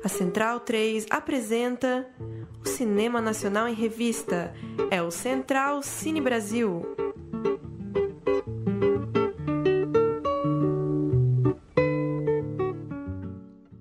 A Central 3 apresenta o Cinema Nacional em Revista. É o Central Cine Brasil.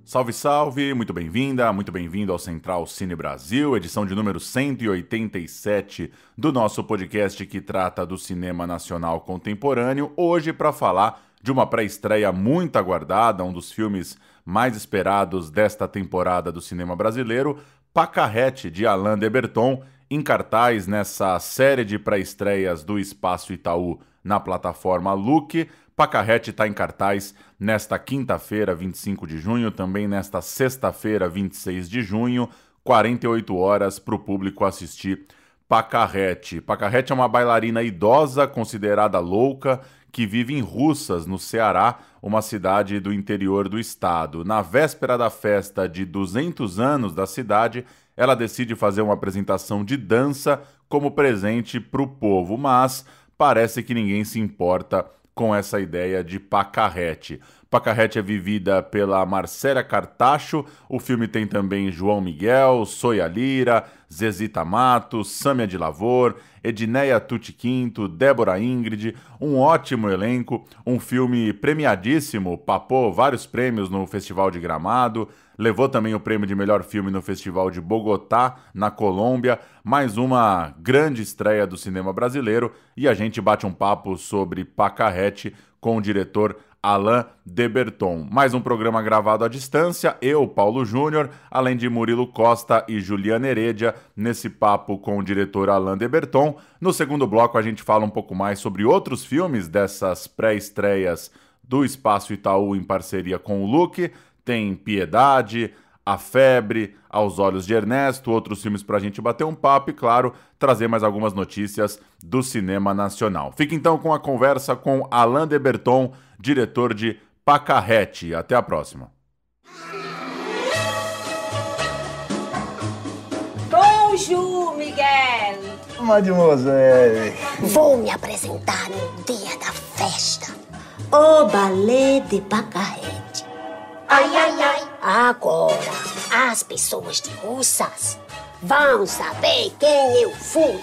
Salve, salve! Muito bem-vinda, muito bem-vindo ao Central Cine Brasil, edição de número 187 do nosso podcast que trata do cinema nacional contemporâneo. Hoje para falar de uma pré-estreia muito aguardada, um dos filmes mais esperados desta temporada do cinema brasileiro, Pacarrete, de Alain de Botton, em cartaz nessa série de pré-estreias do Espaço Itaú na plataforma Look. Pacarrete está em cartaz nesta quinta-feira, 25 de junho, também nesta sexta-feira, 26 de junho, 48 horas para o público assistir Pacarrete. Pacarrete é uma bailarina idosa, considerada louca, que vive em Russas, no Ceará, uma cidade do interior do estado. Na véspera da festa de 200 anos da cidade, ela decide fazer uma apresentação de dança como presente para o povo, mas parece que ninguém se importa com essa ideia de Pacarrete. Pacarrete é vivida pela Marcélia Cartacho, o filme tem também João Miguel, Soia Lira, Zezita Matos, Sâmia de Lavor, Edneia Tuti Quinto, Débora Ingrid, um ótimo elenco, um filme premiadíssimo, papou vários prêmios no Festival de Gramado, levou também o prêmio de melhor filme no Festival de Bogotá, na Colômbia, mais uma grande estreia do cinema brasileiro, e a gente bate um papo sobre Pacarrete com o diretor Alain de Botton. Mais um programa gravado à distância, eu, Paulo Júnior, além de Murilo Costa e Juliana Heredia, nesse papo com o diretor Alain de Botton. No segundo bloco a gente fala um pouco mais sobre outros filmes dessas pré-estreias do Espaço Itaú em parceria com o Look. Tem Piedade, A Febre, Aos Olhos de Ernesto, outros filmes pra gente bater um papo e, claro, trazer mais algumas notícias do cinema nacional. Fique então com a conversa com Alain de Botton, diretor de Pacarrete. Até a próxima. Bonjour, Miguel! Mademoiselle! Vou me apresentar no dia da festa. O balé de Pacarrete. Ai, ai, ai. Agora, as pessoas de Russas vão saber quem eu fui.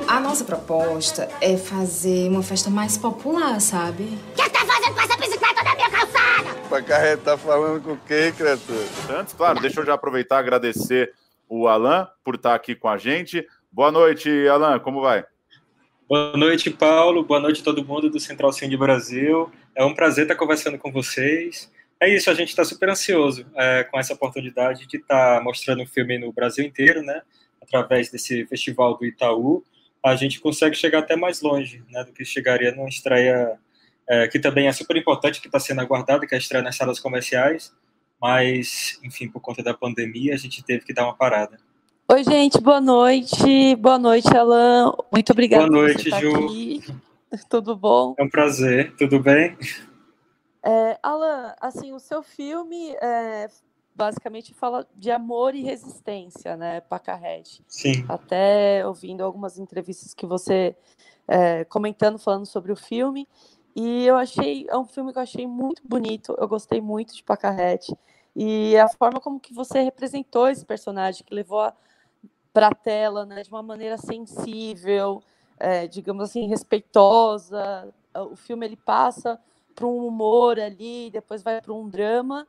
A nossa proposta é fazer uma festa mais popular, sabe? O que tá fazendo com essa bicicleta na minha calçada? Pacarrete tá falando com quem, criatura? Antes, claro, deixa eu já aproveitar e agradecer o Alain por estar aqui com a gente. Boa noite, Alain, como vai? Boa noite, Paulo. Boa noite a todo mundo do Central Cine Brasil. É um prazer estar conversando com vocês. É isso, a gente está super ansioso com essa oportunidade de estar mostrando o filme no Brasil inteiro, né? Através desse festival do Itaú. A gente consegue chegar até mais longe, né, do que chegaria numa estreia que também é super importante, que está sendo aguardada, que é a estreia nas salas comerciais. Mas, enfim, por conta da pandemia, a gente teve que dar uma parada. Oi, gente, boa noite. Boa noite, Alain. Muito obrigada por você estar Ju. Aqui. Tudo bom? É um prazer. Tudo bem? Alain, assim, o seu filme basicamente fala de amor e resistência, né, Pacarrete? Sim. Até ouvindo algumas entrevistas que você comentando, falando sobre o filme, e é um filme que eu achei muito bonito, eu gostei muito de Pacarrete, e a forma como que você representou esse personagem, que levou para a tela, né, de uma maneira sensível, digamos assim, respeitosa. O filme ele passa para um humor ali, depois vai para um drama,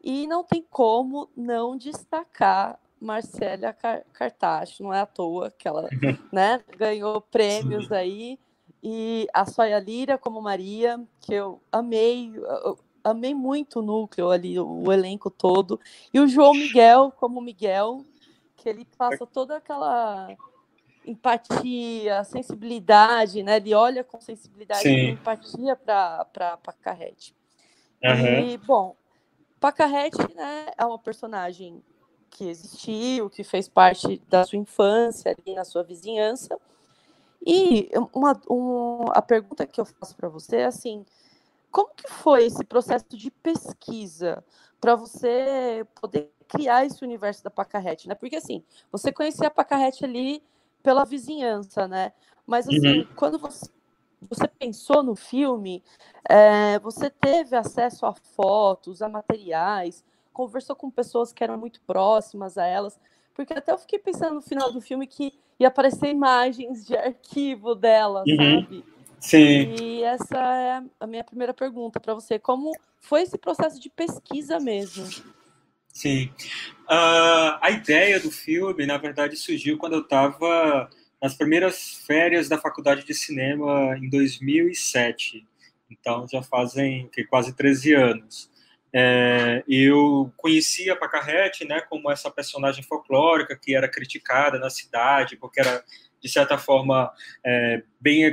e não tem como não destacar Marcélia Cartacho, não é à toa que ela né, ganhou prêmios aí, e a Soia Lira como Maria, que eu amei muito o núcleo ali, o elenco todo, e o João Miguel como Miguel, que ele passa toda aquela empatia, sensibilidade, né? Ele olha com sensibilidade e empatia para Pacarrete. Uhum. E, bom, Pacarrete, né, é uma personagem que existiu, que fez parte da sua infância, ali na sua vizinhança. E a pergunta que eu faço para você é assim, como que foi esse processo de pesquisa para você poder criar esse universo da Pacarrete, né? Porque, assim, você conhecia a Pacarrete ali pela vizinhança, né? Mas, assim, quando você pensou no filme, você teve acesso a fotos, a materiais, conversou com pessoas que eram muito próximas a elas? Porque até eu fiquei pensando no final do filme que ia aparecer imagens de arquivo dela, sabe? Sim. E essa é a minha primeira pergunta para você. Como foi esse processo de pesquisa mesmo? Sim. A ideia do filme, na verdade, surgiu quando eu estava nas primeiras férias da faculdade de cinema em 2007. Então, já fazem quase 13 anos. Eu conhecia a Pacarrete, né, como essa personagem folclórica que era criticada na cidade, porque era, de certa forma, bem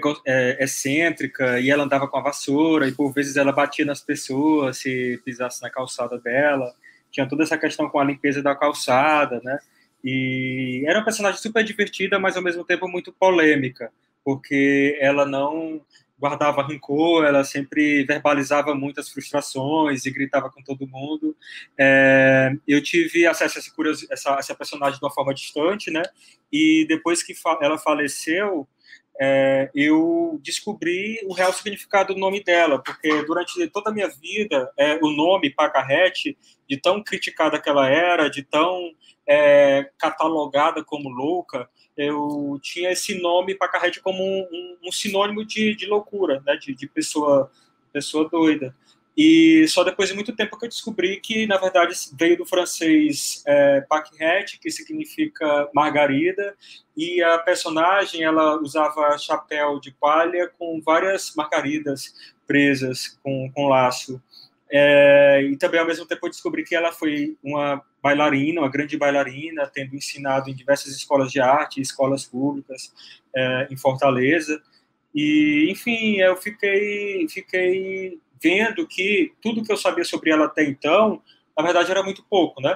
excêntrica, e ela andava com a vassoura, e por vezes ela batia nas pessoas se pisasse na calçada dela. Tinha toda essa questão com a limpeza da calçada, né? E era uma personagem super divertida, mas ao mesmo tempo muito polêmica, porque ela não guardava rancor, ela sempre verbalizava muitas frustrações e gritava com todo mundo. Eu tive acesso a essa personagem de uma forma distante, né? E depois que ela faleceu, eu descobri o real significado do nome dela, porque durante toda a minha vida, o nome Pacarrete, de tão criticada que ela era, de tão catalogada como louca, eu tinha esse nome Pacarrete como um sinônimo de loucura, né, de pessoa doida. E só depois de muito tempo que eu descobri que, na verdade, veio do francês Paquerette, que significa margarida, e a personagem, ela usava chapéu de palha com várias margaridas presas com laço. E também, ao mesmo tempo, eu descobri que ela foi uma bailarina, uma grande bailarina, tendo ensinado em diversas escolas de arte, escolas públicas, em Fortaleza. E, enfim, eu fiquei vendo que tudo que eu sabia sobre ela até então, na verdade, era muito pouco, né?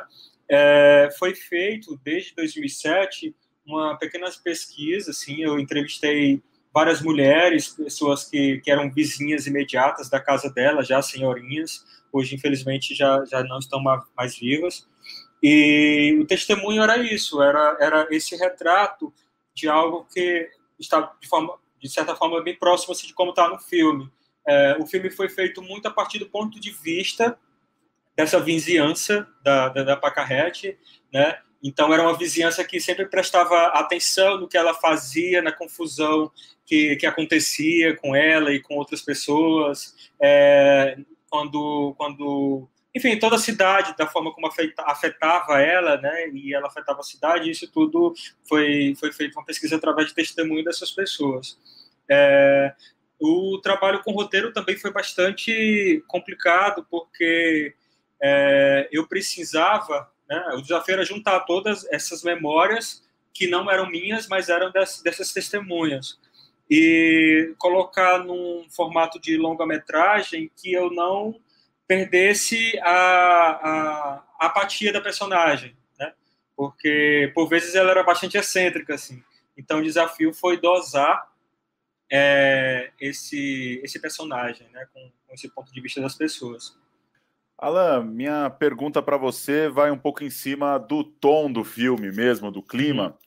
Foi feito, desde 2007, uma pequena pesquisa, assim, eu entrevistei várias mulheres, pessoas que eram vizinhas imediatas da casa dela, já senhorinhas, hoje, infelizmente, já não estão mais vivas, e o testemunho era isso, era esse retrato de algo que está, de certa forma, bem próximo assim, de como está no filme. O filme foi feito muito a partir do ponto de vista dessa vizinhança da Pacarrete, né? Então, era uma vizinhança que sempre prestava atenção no que ela fazia, na confusão que acontecia com ela e com outras pessoas. Enfim, toda a cidade, da forma como afetava ela, né? E ela afetava a cidade, isso tudo foi feito uma pesquisa através de testemunho dessas pessoas. O trabalho com roteiro também foi bastante complicado, porque eu precisava, né, o desafio era juntar todas essas memórias que não eram minhas, mas eram dessas testemunhas, e colocar num formato de longa-metragem que eu não perdesse a apatia da personagem, né? Porque, por vezes, ela era bastante excêntrica, assim. Então, o desafio foi dosar esse personagem, né, com esse ponto de vista das pessoas. Alan, minha pergunta para você vai um pouco em cima do tom do filme mesmo, do clima.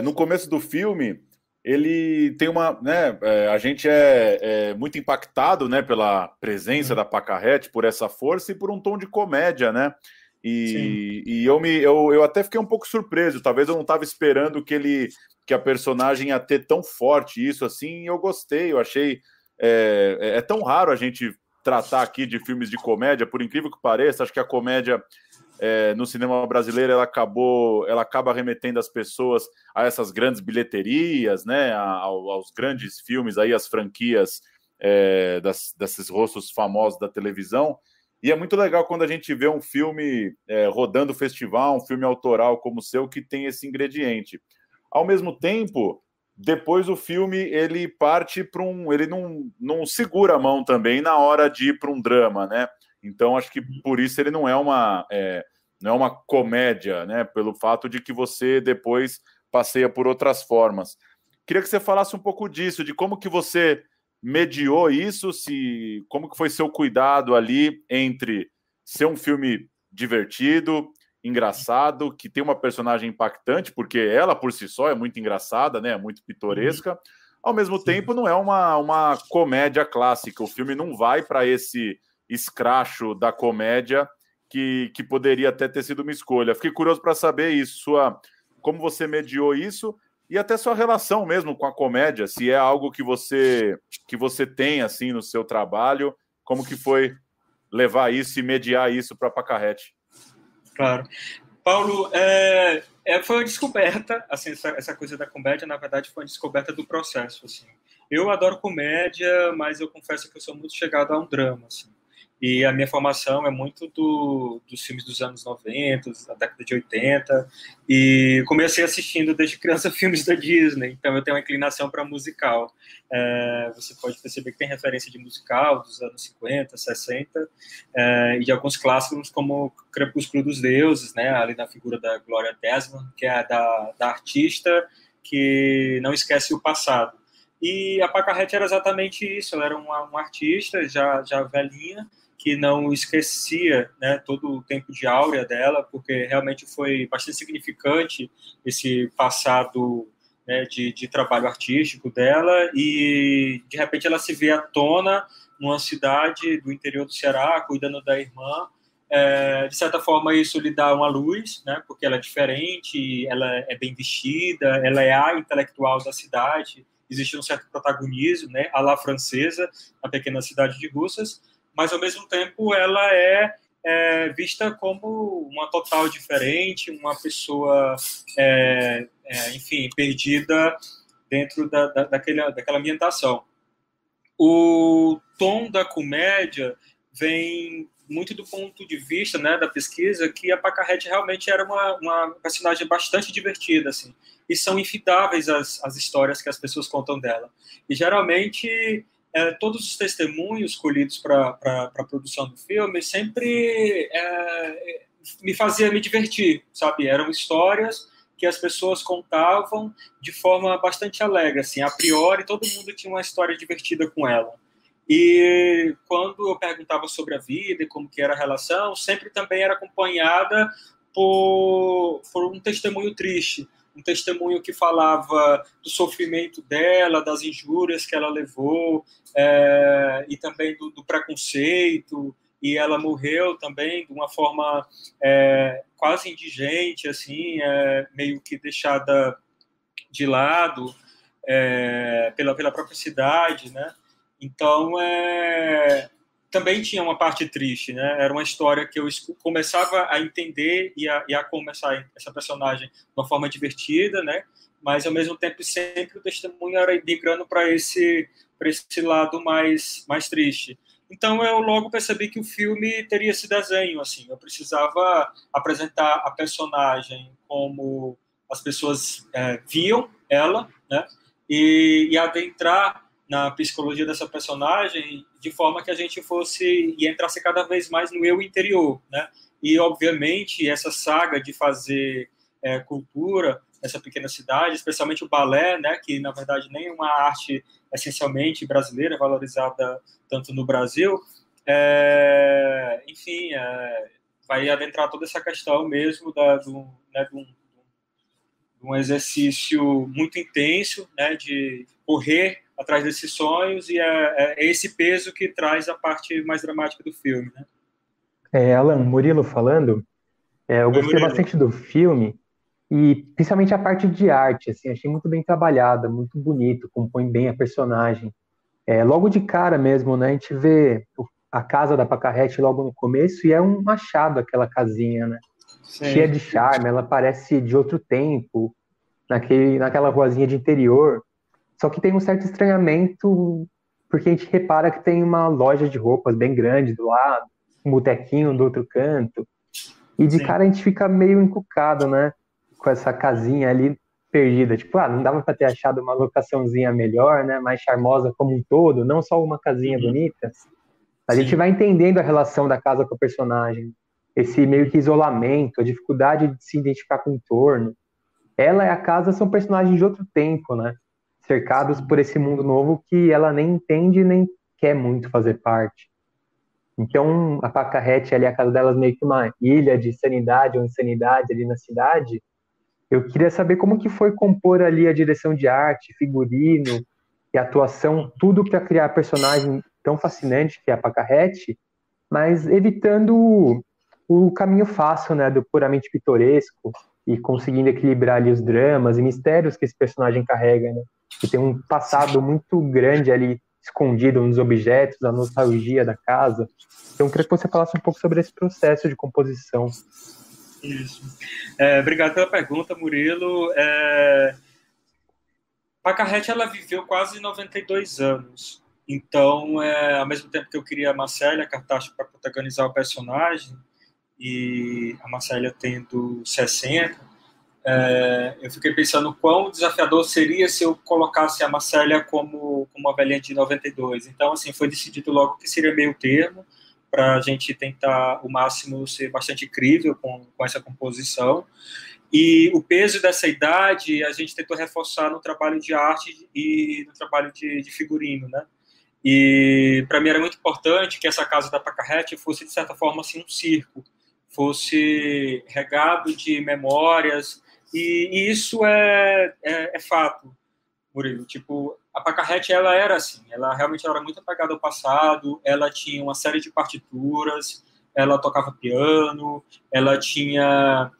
No começo do filme, ele tem uma... né, a gente é muito impactado, né, pela presença da Pacarrete, por essa força e por um tom de comédia, né? E eu até fiquei um pouco surpreso. Talvez eu não estava esperando que a personagem ia ter tão forte isso assim, e eu gostei, eu achei... É tão raro a gente tratar aqui de filmes de comédia, por incrível que pareça, acho que a comédia no cinema brasileiro ela acaba remetendo as pessoas a essas grandes bilheterias, né, aos grandes filmes, aí, as franquias desses rostos famosos da televisão, e é muito legal quando a gente vê um filme rodando festival, um filme autoral como o seu, que tem esse ingrediente. Ao mesmo tempo, depois o filme ele parte para ele não segura a mão também na hora de ir para um drama, né? Então acho que por isso ele não é uma comédia, né? Pelo fato de que você depois passeia por outras formas. Queria que você falasse um pouco disso, de como que você mediou isso, como que foi seu cuidado ali entre ser um filme divertido, engraçado, que tem uma personagem impactante, porque ela por si só é muito engraçada, né? Muito pitoresca. Ao mesmo tempo, não é uma comédia clássica. O filme não vai para esse escracho da comédia que poderia até ter sido uma escolha. Fiquei curioso para saber isso, como você mediou isso e até sua relação mesmo com a comédia, se é algo que você tem assim no seu trabalho, como que foi levar isso e mediar isso para Pacarrete? Claro. Paulo, foi uma descoberta, assim, essa coisa da comédia, na verdade, foi uma descoberta do processo, assim. Eu adoro comédia, mas eu confesso que eu sou muito chegado a um drama, assim. E a minha formação é muito dos filmes dos anos 90, da década de 80, e comecei assistindo desde criança filmes da Disney, então eu tenho uma inclinação para musical. Você pode perceber que tem referência de musical dos anos 50, 60, e de alguns clássicos como Crepúsculo dos Deuses, né, ali na figura da Gloria Desmond, que é da artista que não esquece o passado. E a Pacarrete era exatamente isso, ela era uma artista já velhinha, que não esquecia, né, todo o tempo de áurea dela, porque realmente foi bastante significante esse passado, né, de trabalho artístico dela, e de repente ela se vê à tona numa cidade do interior do Ceará, cuidando da irmã. De certa forma isso lhe dá uma luz, né, porque ela é diferente, ela é bem vestida, ela é a intelectual da cidade, existe um certo protagonismo, né, à la francesa, na pequena cidade de Russas, mas ao mesmo tempo ela é vista como uma total diferente, uma pessoa, enfim, perdida dentro daquela ambientação. O tom da comédia vem muito do ponto de vista, né, da pesquisa, que a Pacarrete realmente era uma personagem bastante divertida, assim, e são infidáveis as histórias que as pessoas contam dela. E geralmente todos os testemunhos colhidos para a produção do filme sempre me fazia me divertir, sabe? Eram histórias que as pessoas contavam de forma bastante alegre, assim, a priori todo mundo tinha uma história divertida com ela. E quando eu perguntava sobre a vida e como que era a relação, sempre também era acompanhada por um testemunho triste, um testemunho que falava do sofrimento dela, das injúrias que ela levou, e também do preconceito, e ela morreu também de uma forma quase indigente, assim, meio que deixada de lado pela própria cidade, né? Então, também tinha uma parte triste, né? Era uma história que eu começava a entender e a começar essa personagem de uma forma divertida, né? Mas, ao mesmo tempo, sempre o testemunho era migrando para esse lado mais triste. Então, eu logo percebi que o filme teria esse desenho, assim. Eu precisava apresentar a personagem como as pessoas viam ela, né? E adentrar na psicologia dessa personagem de forma que a gente fosse e entrasse cada vez mais no eu interior, né? E, obviamente, essa saga de fazer cultura nessa pequena cidade, especialmente o balé, né? Que, na verdade, nem é uma arte essencialmente brasileira, valorizada tanto no Brasil, enfim, vai adentrar toda essa questão mesmo de um exercício muito intenso, né? De correr atrás desses sonhos, e é esse peso que traz a parte mais dramática do filme, né? Alan, Murilo falando, eu gostei Murilo. bastante do filme, e principalmente a parte de arte, assim, achei muito bem trabalhada, muito bonito, compõe bem a personagem. Logo de cara mesmo, né, a gente vê a casa da Pacarrete logo no começo, e é um achado aquela casinha, né? Sim. Cheia de charme, ela parece de outro tempo, naquela ruazinha de interior. Só que tem um certo estranhamento, porque a gente repara que tem uma loja de roupas bem grande do lado, um botequinho do outro canto, e de cara a gente fica meio encucado, né, com essa casinha ali perdida. Tipo, não dava para ter achado uma locaçãozinha melhor, né, mais charmosa como um todo, não só uma casinha bonita. A gente vai entendendo a relação da casa com o personagem, esse meio que isolamento, a dificuldade de se identificar com o entorno. Ela e a casa são personagens de outro tempo, né? Cercados por esse mundo novo que ela nem entende nem quer muito fazer parte. Então, a Pacarrete ali, a casa delas meio que uma ilha de sanidade ou insanidade ali na cidade. Eu queria saber como que foi compor ali a direção de arte, figurino e atuação, tudo para criar a personagem tão fascinante que é a Pacarrete, mas evitando o caminho fácil, né, do puramente pitoresco e conseguindo equilibrar ali os dramas e mistérios que esse personagem carrega, né? Que tem um passado muito grande ali escondido nos objetos, a nostalgia da casa. Então, eu queria que você falasse um pouco sobre esse processo de composição. Isso. Obrigado pela pergunta, Murilo. Pacarrete, ela viveu quase 92 anos. Então, ao mesmo tempo que eu queria a Marcélia Cartacho para protagonizar o personagem, e a Marcélia tendo 60, eu fiquei pensando quão desafiador seria se eu colocasse a Marcélia como uma velhinha de 92. Então, assim, foi decidido logo que seria meio termo, para a gente tentar, o máximo, ser bastante crível com essa composição. E o peso dessa idade a gente tentou reforçar no trabalho de arte e no trabalho de figurino, né? E para mim era muito importante que essa casa da Pacarrete fosse, de certa forma, assim, um circo, fosse regado de memórias, e isso é fato, Murilo. Tipo, a Pacarrete, ela era assim, ela realmente era muito apegada ao passado, ela tinha uma série de partituras, ela tocava piano, ela tinha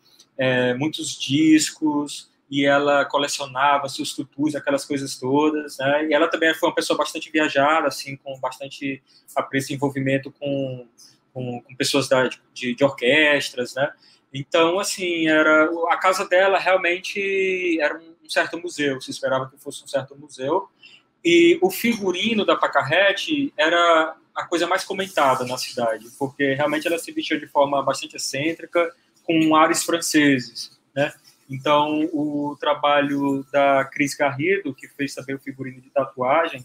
muitos discos, e ela colecionava seus tutus, aquelas coisas todas, né? E ela também foi uma pessoa bastante viajada, assim, com bastante apreço e envolvimento com pessoas de orquestras, né? Então, assim, a casa dela realmente era um certo museu, se esperava que fosse um certo museu, e o figurino da Pacarrete era a coisa mais comentada na cidade, porque realmente ela se vestia de forma bastante excêntrica, com ares franceses, né? Então, o trabalho da Cris Garrido, que fez também o figurino de tatuagem,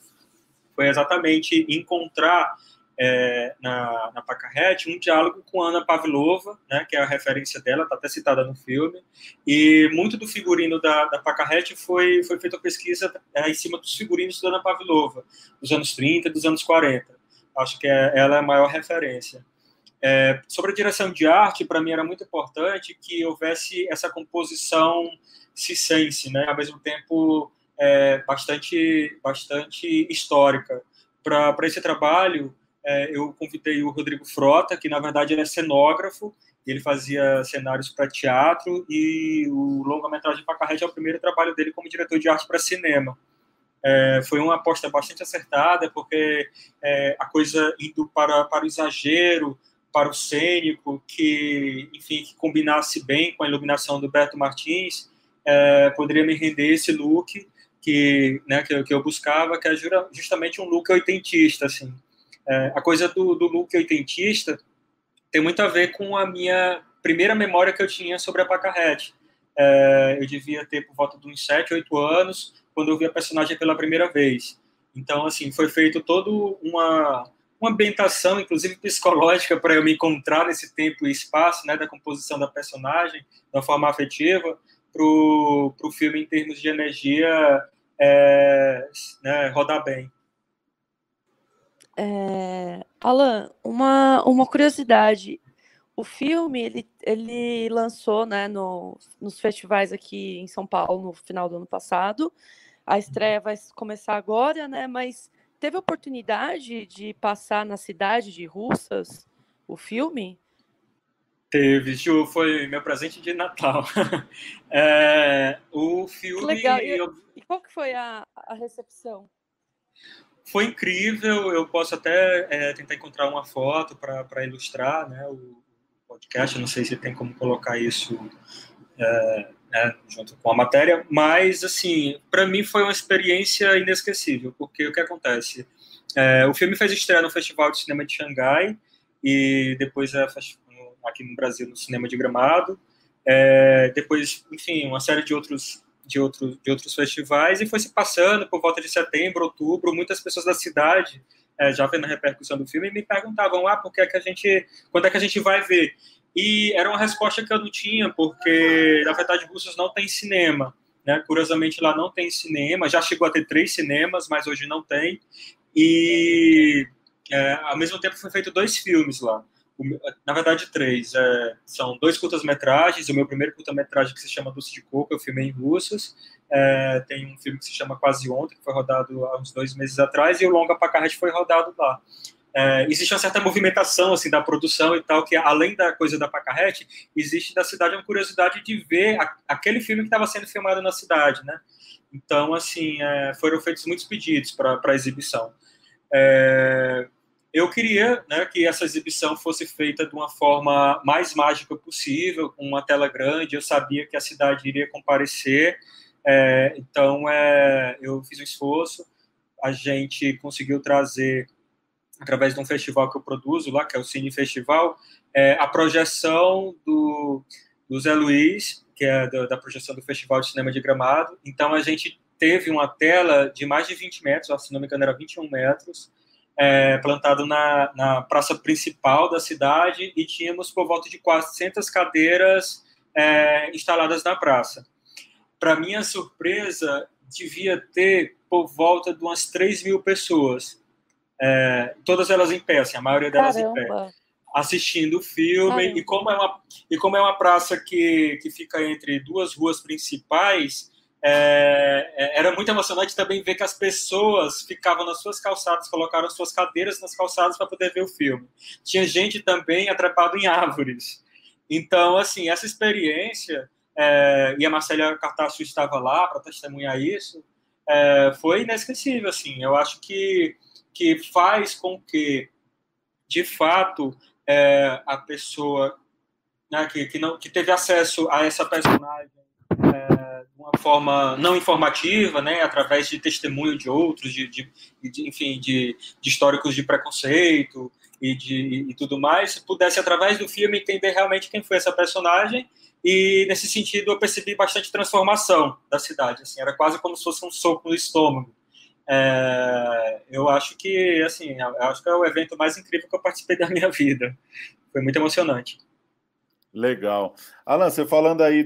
foi exatamente encontrar na Pacarrete um diálogo com Anna Pavlova, né, que é a referência dela, está até citada no filme, e muito do figurino da Pacarrete foi feita pesquisa em cima dos figurinos da Anna Pavlova, dos anos 30 e dos anos 40. Acho que ela é a maior referência. Sobre a direção de arte, para mim era muito importante que houvesse essa composição circense, né, ao mesmo tempo bastante histórica. Para esse trabalho, eu convidei o Rodrigo Frota, que na verdade ele é cenógrafo, ele fazia cenários para teatro, e o longa-metragem Pacarrete é o primeiro trabalho dele como diretor de arte para cinema. Foi uma aposta bastante acertada, porque a coisa indo para o exagero, para o cênico, que combinasse bem com a iluminação do Beto Martins, poderia me render esse look que eu buscava, que é justamente um look oitentista, assim. A coisa do look oitentista tem muito a ver com a minha primeira memória que eu tinha sobre a Pacarrete. Eu devia ter por volta de uns 7, 8 anos, quando eu vi a personagem pela primeira vez. Então, assim, foi feito toda uma ambientação, inclusive psicológica, para eu me encontrar nesse tempo e espaço, né, da composição da personagem, da forma afetiva, para o filme, em termos de energia, né, rodar bem. Alan, uma curiosidade. O filme, ele lançou, né, nos festivais aqui em São Paulo no final do ano passado. A estreia vai começar agora, né, mas teve oportunidade de passar na cidade de Russas o filme? Teve, Ju, foi meu presente de Natal. O filme... Que legal. E qual que foi a recepção? Foi incrível. Eu posso até tentar encontrar uma foto para ilustrar, né, o podcast. Eu não sei se tem como colocar isso junto com a matéria, mas, assim, para mim foi uma experiência inesquecível, porque o que acontece? O filme fez estreia no Festival de Cinema de Xangai e depois aqui no Brasil no Cinema de Gramado, depois, enfim, uma série de outros festivais, e foi se passando por volta de setembro, outubro. Muitas pessoas da cidade, já vendo a repercussão do filme, me perguntavam quando é que a gente vai ver? E era uma resposta que eu não tinha, porque, na verdade, Russas não tem cinema, né? Curiosamente, lá não tem cinema. Já chegou a ter 3 cinemas, mas hoje não tem. E, ao mesmo tempo, foi feito 2 filmes lá. Na verdade, 3. São 2 curtas-metragens. O meu primeiro curta-metragem, que se chama Doce de Coco, eu filmei em Russas. Tem um filme que se chama Quase Ontem, que foi rodado há uns 2 meses atrás, e o longa Pacarrete foi rodado lá. existe uma certa movimentação assim da produção e tal, que além da coisa da Pacarrete, existe da cidade uma curiosidade de ver aquele filme que estava sendo filmado na cidade, né? Então, assim, foram feitos muitos pedidos para a exibição. Eu queria, né, que essa exibição fosse feita de uma forma mais mágica possível, com uma tela grande. Eu sabia que a cidade iria comparecer, então eu fiz um esforço. A gente conseguiu trazer, através de um festival que eu produzo lá, que é o Cine Festival, a projeção do Zé Luiz, que é da projeção do Festival de Cinema de Gramado. Então, a gente teve uma tela de mais de 20 metros, se não me engano, era 21 metros, plantado na praça principal da cidade, e tínhamos por volta de 400 cadeiras instaladas na praça. Para minha surpresa, devia ter por volta de umas 3.000 pessoas, todas elas em pé, assim, a maioria delas em pé, assistindo o filme. E como é uma praça que fica entre duas ruas principais, era muito emocionante também ver que as pessoas ficavam nas suas calçadas, colocaram suas cadeiras nas calçadas para poder ver o filme. Tinha gente também atrapada em árvores. Então, assim, essa experiência, e a Marcela Cartacho estava lá para testemunhar isso, foi inesquecível, assim. Eu acho que faz com que, de fato, a pessoa, né, que teve acesso a essa personagem de uma forma não informativa, né, através de testemunho de outros, enfim, de históricos de preconceito e tudo mais, pudesse, através do filme, entender realmente quem foi essa personagem. E, nesse sentido, eu percebi bastante transformação da cidade. Assim, era quase como se fosse um soco no estômago. Eu acho que, assim, é o evento mais incrível que eu participei da minha vida. Foi muito emocionante. Legal. Alan, você falando aí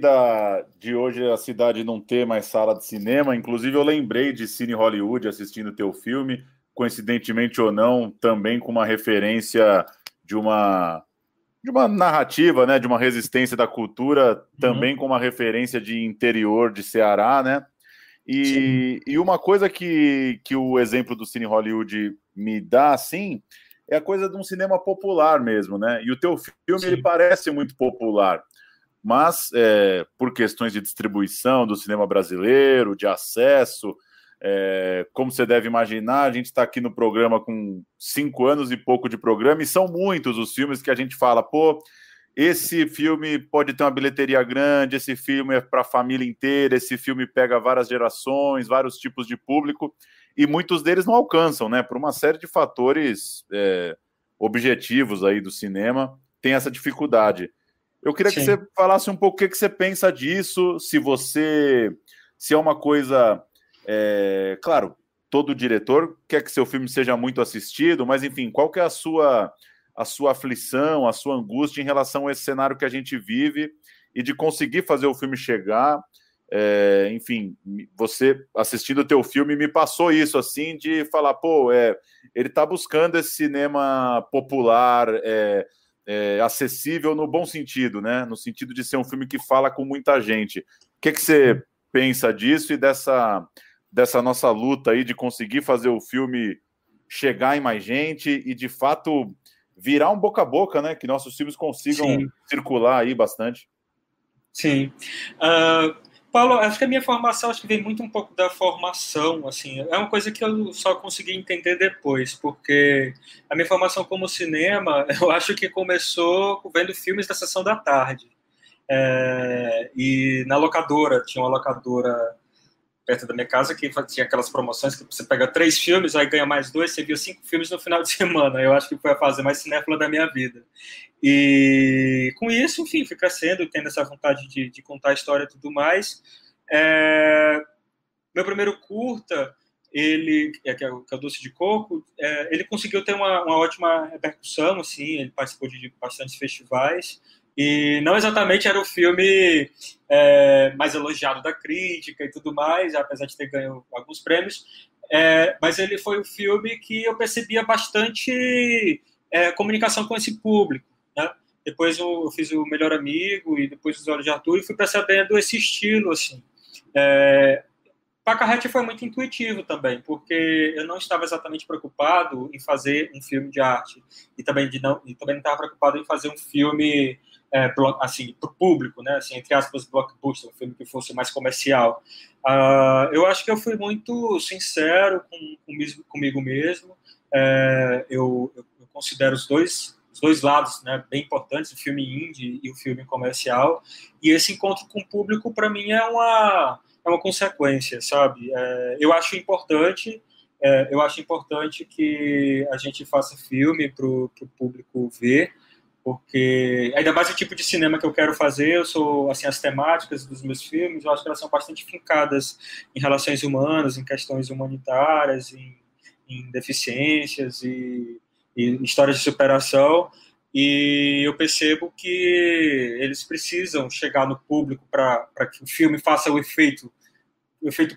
de hoje a cidade não ter mais sala de cinema, inclusive eu lembrei de Cine Hollywood assistindo teu filme, coincidentemente ou não, também com uma referência de uma narrativa, né, de uma resistência da cultura, também com uma referência de interior de Ceará, né? E uma coisa que o exemplo do Cine Hollywood me dá, assim, é a coisa de um cinema popular mesmo, né? E o teu filme, ele parece muito popular, mas por questões de distribuição do cinema brasileiro, de acesso, como você deve imaginar, a gente está aqui no programa com 5 anos e pouco de programa, e são muitos os filmes que a gente fala, pô, esse filme pode ter uma bilheteria grande, esse filme é para a família inteira, esse filme pega várias gerações, vários tipos de público, e muitos deles não alcançam, né? Por uma série de fatores objetivos aí do cinema, tem essa dificuldade. Eu queria que você falasse um pouco o que você pensa disso, se é uma coisa... claro, todo diretor quer que seu filme seja muito assistido, mas, enfim, qual que é a sua aflição, a sua angústia em relação a esse cenário que a gente vive e de conseguir fazer o filme chegar? Enfim, você assistindo o teu filme me passou isso, assim, de falar, pô, ele está buscando esse cinema popular, acessível no bom sentido, né? No sentido de ser um filme que fala com muita gente. O que você pensa disso e dessa nossa luta aí de conseguir fazer o filme chegar em mais gente e, de fato, virar um boca a boca, né? Que nossos filmes consigam circular aí bastante. Sim. Paulo, acho que a minha formação vem muito um pouco da formação, assim, é uma coisa que eu só consegui entender depois, porque a minha formação como cinema, eu acho que começou vendo filmes da Sessão da Tarde, e na locadora, tinha uma locadora perto da minha casa que tinha aquelas promoções que você pega 3 filmes, aí ganha mais 2, você viu 5 filmes no final de semana. Eu acho que foi a fase mais cinéfila da minha vida. E com isso, enfim, fui crescendo, tendo essa vontade de contar a história e tudo mais. Meu primeiro curta, que é o Doce de Coco, ele conseguiu ter uma ótima repercussão, assim, ele participou de bastantes festivais. E não exatamente era o filme mais elogiado da crítica e tudo mais, apesar de ter ganho alguns prêmios, mas ele foi o filme que eu percebia bastante comunicação com esse público, né? Depois eu fiz o Melhor Amigo e depois Os Olhos de Arthur e fui percebendo esse estilo, assim. Pacarrete foi muito intuitivo também, porque eu não estava exatamente preocupado em fazer um filme de arte e também não estava preocupado em fazer um filme assim para o público, né? Assim, entre aspas, blockbuster, um filme que fosse mais comercial. Eu acho que eu fui muito sincero comigo mesmo. Eu considero os dois lados, né, bem importantes, o filme indie e o filme comercial. E esse encontro com o público, para mim, é uma consequência, sabe? Eu acho importante que a gente faça filme para o público ver, porque ainda mais o tipo de cinema que eu quero fazer. Eu sou, assim, as temáticas dos meus filmes, eu acho que elas são bastante fincadas em relações humanas, em questões humanitárias, em deficiências e histórias de superação, e eu percebo que eles precisam chegar no público para que o filme faça o efeito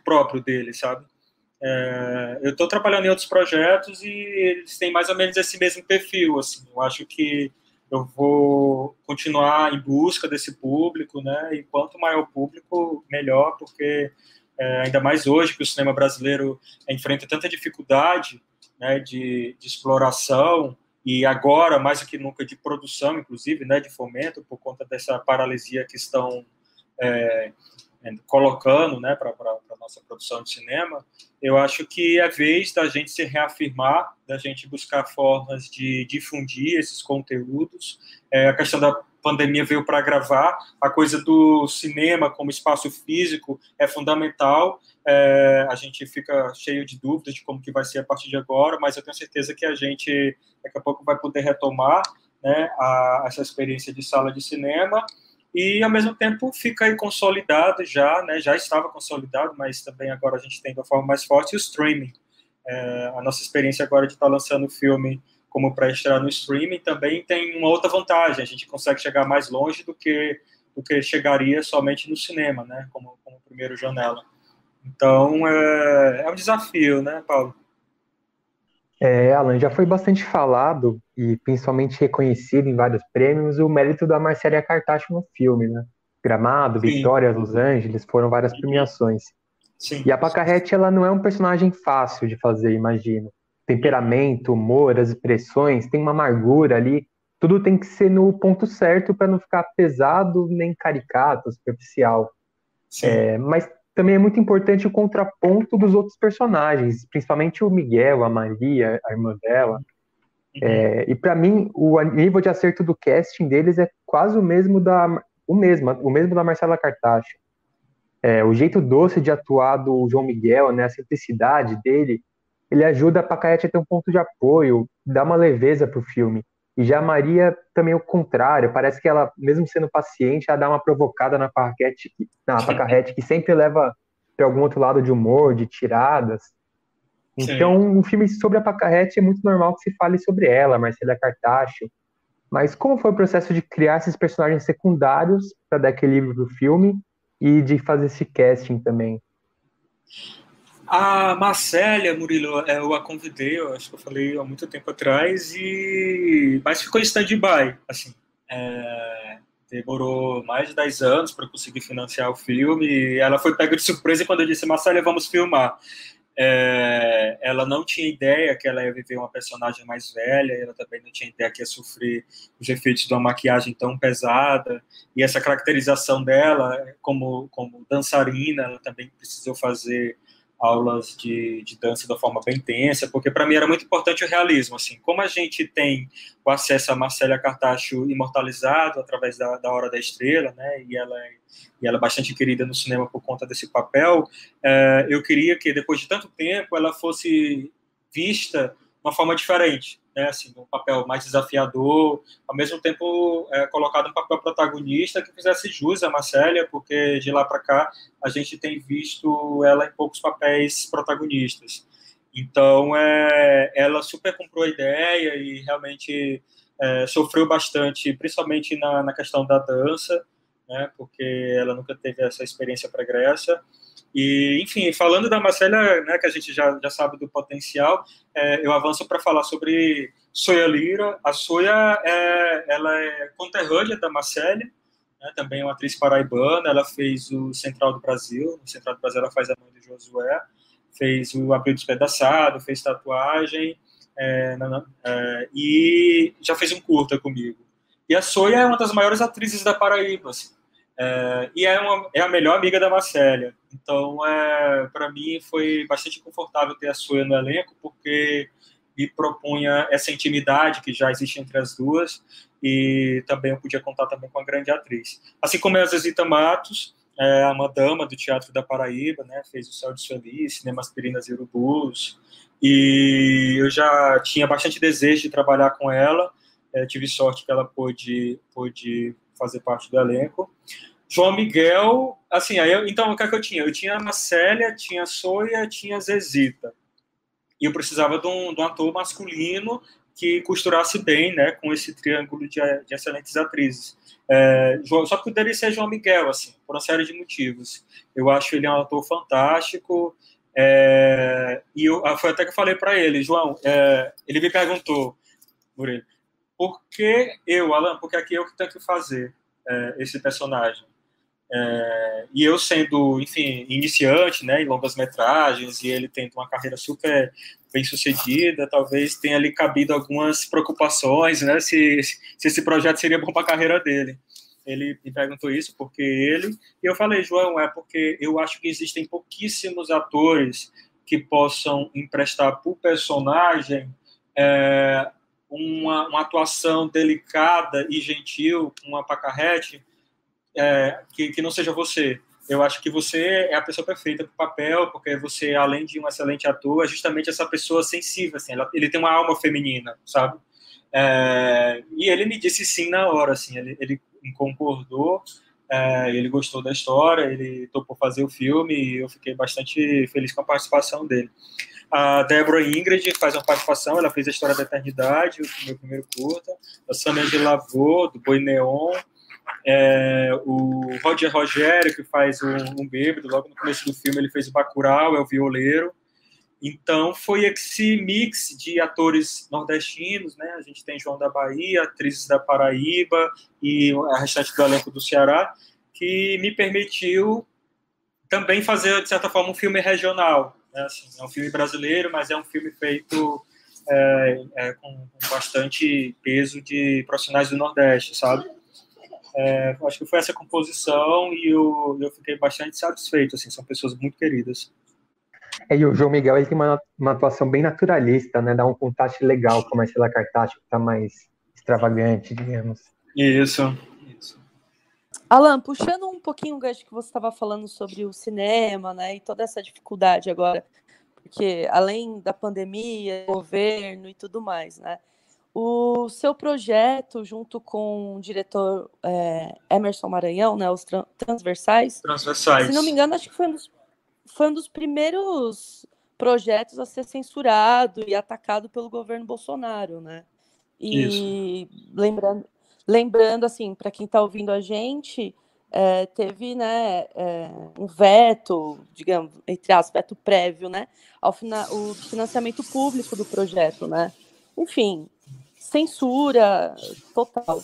próprio dele, sabe? Eu estou trabalhando em outros projetos e eles têm mais ou menos esse mesmo perfil, assim. Eu acho que eu vou continuar em busca desse público, né? E quanto maior o público, melhor, porque ainda mais hoje que o cinema brasileiro enfrenta tanta dificuldade, né, de exploração, e agora, mais do que nunca, de produção, inclusive, né, de fomento, por conta dessa paralisia que estão colocando, né, para a nossa produção de cinema. Eu acho que é vez da gente se reafirmar, da gente buscar formas de difundir esses conteúdos. A questão da pandemia veio para agravar, a coisa do cinema como espaço físico é fundamental. A gente fica cheio de dúvidas de como que vai ser a partir de agora, mas eu tenho certeza que a gente daqui a pouco vai poder retomar, né, essa experiência de sala de cinema, e ao mesmo tempo fica aí consolidado já, né, já estava consolidado, mas também agora a gente tem de uma forma mais forte o streaming. A nossa experiência agora de estar lançando o filme como pré-estreia no streaming também tem uma outra vantagem: a gente consegue chegar mais longe do que chegaria somente no cinema, né, como primeiro janela. Então, é um desafio, né, Paulo? Alan, já foi bastante falado e principalmente reconhecido em vários prêmios o mérito da Marcélia Cartacho no filme, né? Gramado, Sim. Vitória, Los Angeles, foram várias premiações. Sim. E a Pacarrete, ela não é um personagem fácil de fazer, imagino. Temperamento, humor, as expressões, tem uma amargura ali. Tudo tem que ser no ponto certo para não ficar pesado, nem caricato, superficial. Mas também é muito importante o contraponto dos outros personagens, principalmente o Miguel, a Maria, a irmã dela. E para mim, o nível de acerto do casting deles é quase o mesmo da Marcela Cartacho. O jeito doce de atuar do João Miguel, né, a simplicidade dele, ele ajuda a Pacarrete a ter um ponto de apoio, dá uma leveza pro filme. E já a Maria também é o contrário, parece que ela, mesmo sendo paciente, ela dá uma provocada na Pacarrete, que sempre leva para algum outro lado de humor, de tiradas. Então, um filme sobre a Pacarrete é muito normal que se fale sobre ela, Marcela Cartacho. Mas como foi o processo de criar esses personagens secundários para dar equilíbrio pro filme e de fazer esse casting também? A Marcélia, Murilo, eu a convidei, eu acho que eu falei há muito tempo atrás, mas ficou em stand-by, assim. Demorou mais de 10 anos para conseguir financiar o filme, e ela foi pega de surpresa quando eu disse: Marcélia, vamos filmar. Ela não tinha ideia que ela ia viver uma personagem mais velha, ela também não tinha ideia que ia sofrer os efeitos de uma maquiagem tão pesada, e essa caracterização dela como dançarina, ela também precisou fazer aulas de dança da forma bem intensa, porque para mim era muito importante o realismo, assim, como a gente tem o acesso a Marcélia Cartacho imortalizado através da Hora da Estrela, né, e ela é bastante querida no cinema por conta desse papel. Eu queria que depois de tanto tempo ela fosse vista de uma forma diferente, né, assim, um papel mais desafiador, ao mesmo tempo colocado um papel protagonista que fizesse jus a Marcélia, porque de lá para cá a gente tem visto ela em poucos papéis protagonistas. Então, ela super comprou a ideia e realmente sofreu bastante, principalmente na questão da dança, né, porque ela nunca teve essa experiência pregressa. E, enfim, falando da Marcélia, né, que a gente já sabe do potencial, eu avanço para falar sobre Soia Lira. A Soia, ela é conterrânea da Marcélia, né, também é uma atriz paraibana, ela fez o Central do Brasil, no Central do Brasil ela faz a mãe do Josué, fez o Abril Despedaçado, fez tatuagem, e já fez um curta comigo. E a Soia é uma das maiores atrizes da Paraíba, assim. E é a melhor amiga da Marcélia. Então, para mim, foi bastante confortável ter a Soia no elenco, porque me propunha essa intimidade que já existe entre as duas, e também eu podia contar também com a grande atriz. Assim como é a Zezita Matos, a madama do Teatro da Paraíba, né, fez o Céu de Sueli, Cinema Aspirinas e Urubus, e eu já tinha bastante desejo de trabalhar com ela, tive sorte que ela pôde fazer parte do elenco. João Miguel, assim, então o que é que eu tinha? Eu tinha a Marcélia, tinha a Soia, tinha a Zezita. E eu precisava de um ator masculino que costurasse bem, né, com esse triângulo de excelentes atrizes. Só que poderia ser João Miguel, assim, por uma série de motivos. Eu acho ele um ator fantástico, e foi até que eu falei para ele, João, ele me perguntou, Murilo, por que Alan, porque aqui eu que tenho que fazer esse personagem? E eu sendo, enfim, iniciante, né, em longas metragens, e ele tendo uma carreira super bem sucedida, talvez tenha ali cabido algumas preocupações, né, se esse projeto seria bom para a carreira dele. Ele me perguntou isso, porque e eu falei, João, porque eu acho que existem pouquíssimos atores que possam emprestar para o personagem uma atuação delicada e gentil, uma pacarrete, que não seja você. Eu acho que você é a pessoa perfeita para o papel, porque você, além de um excelente ator, é justamente essa pessoa sensível, assim, ele tem uma alma feminina, sabe? E ele me disse sim na hora, assim, ele concordou, ele gostou da história, ele topou fazer o filme, e eu fiquei bastante feliz com a participação dele. A Débora Ingrid faz uma participação, ela fez a História da Eternidade, o meu primeiro curta, a Samia de Lavô, do Boi Neon, o Roger Rogério, que faz um bêbado, logo no começo do filme ele fez o Bacurau, é o violeiro. Então foi esse mix de atores nordestinos, né? A gente tem João da Bahia, atrizes da Paraíba e a restante do elenco do Ceará, que me permitiu também fazer, de certa forma, um filme regional, né? Assim, é um filme brasileiro, mas é um filme feito com bastante peso de profissionais do Nordeste, sabe? Acho que foi essa composição e eu fiquei bastante satisfeito, assim, são pessoas muito queridas. E o João Miguel, ele tem uma atuação bem naturalista, né? Dá um contraste legal com a Marcela Cartaccio, que tá mais extravagante, digamos. Isso. Alan, puxando um pouquinho o gancho que você estava falando sobre o cinema, né? E toda essa dificuldade agora, porque além da pandemia, governo e tudo mais, né? O seu projeto, junto com o diretor Emerson Maranhão, né, os Transversais, se não me engano, acho que foi um dos primeiros projetos a ser censurado e atacado pelo governo Bolsonaro, né? E isso. Lembrando assim, para quem está ouvindo a gente, teve, né, um veto, digamos, entre aspas, veto prévio, né, o financiamento público do projeto, né? Enfim, censura total.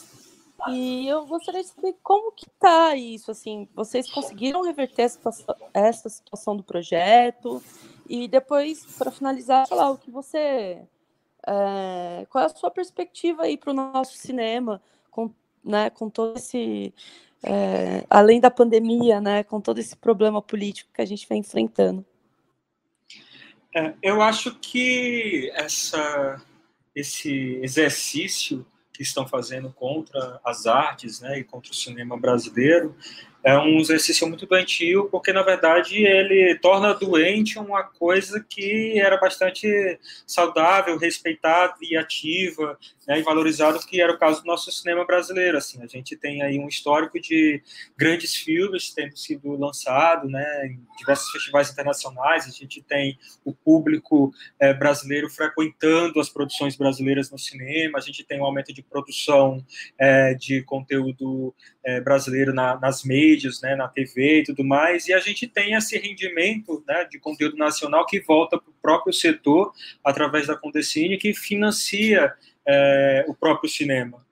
E eu gostaria de saber como que tá isso, assim, vocês conseguiram reverter essa situação do projeto? E depois, para finalizar, falar o que você... qual é a sua perspectiva aí para o nosso cinema, com todo esse... além da pandemia, né, com todo esse problema político que a gente vem enfrentando? Eu acho que esse exercício que estão fazendo contra as artes, né, e contra o cinema brasileiro, é um exercício muito doentio, porque, na verdade, ele torna doente uma coisa que era bastante saudável, respeitada e ativa, né, e valorizada, que era o caso do nosso cinema brasileiro. Assim, a gente tem aí um histórico de grandes filmes tendo sido lançados, né, em diversos festivais internacionais, a gente tem o público brasileiro frequentando as produções brasileiras no cinema, a gente tem um aumento de produção de conteúdo brasileiro nas mídias, né, na TV e tudo mais, e a gente tem esse rendimento, né, de conteúdo nacional que volta para o próprio setor, através da Condecine, que financia o próprio cinema.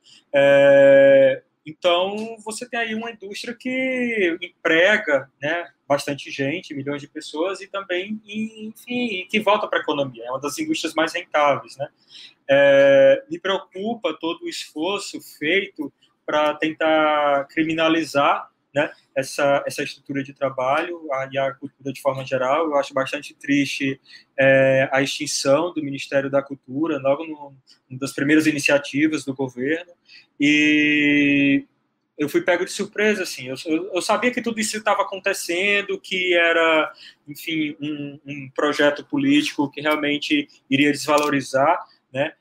Então, você tem aí uma indústria que emprega, né, bastante gente, milhões de pessoas, e também, enfim, que volta para a economia. É uma das indústrias mais rentáveis, né? Me preocupa todo o esforço feito para tentar criminalizar, né, essa estrutura de trabalho e a cultura de forma geral. Eu acho bastante triste a extinção do Ministério da Cultura, logo numa das primeiras iniciativas do governo, e eu fui pego de surpresa, assim. Eu sabia que tudo isso estava acontecendo, que era, enfim, um projeto político que realmente iria desvalorizar, né,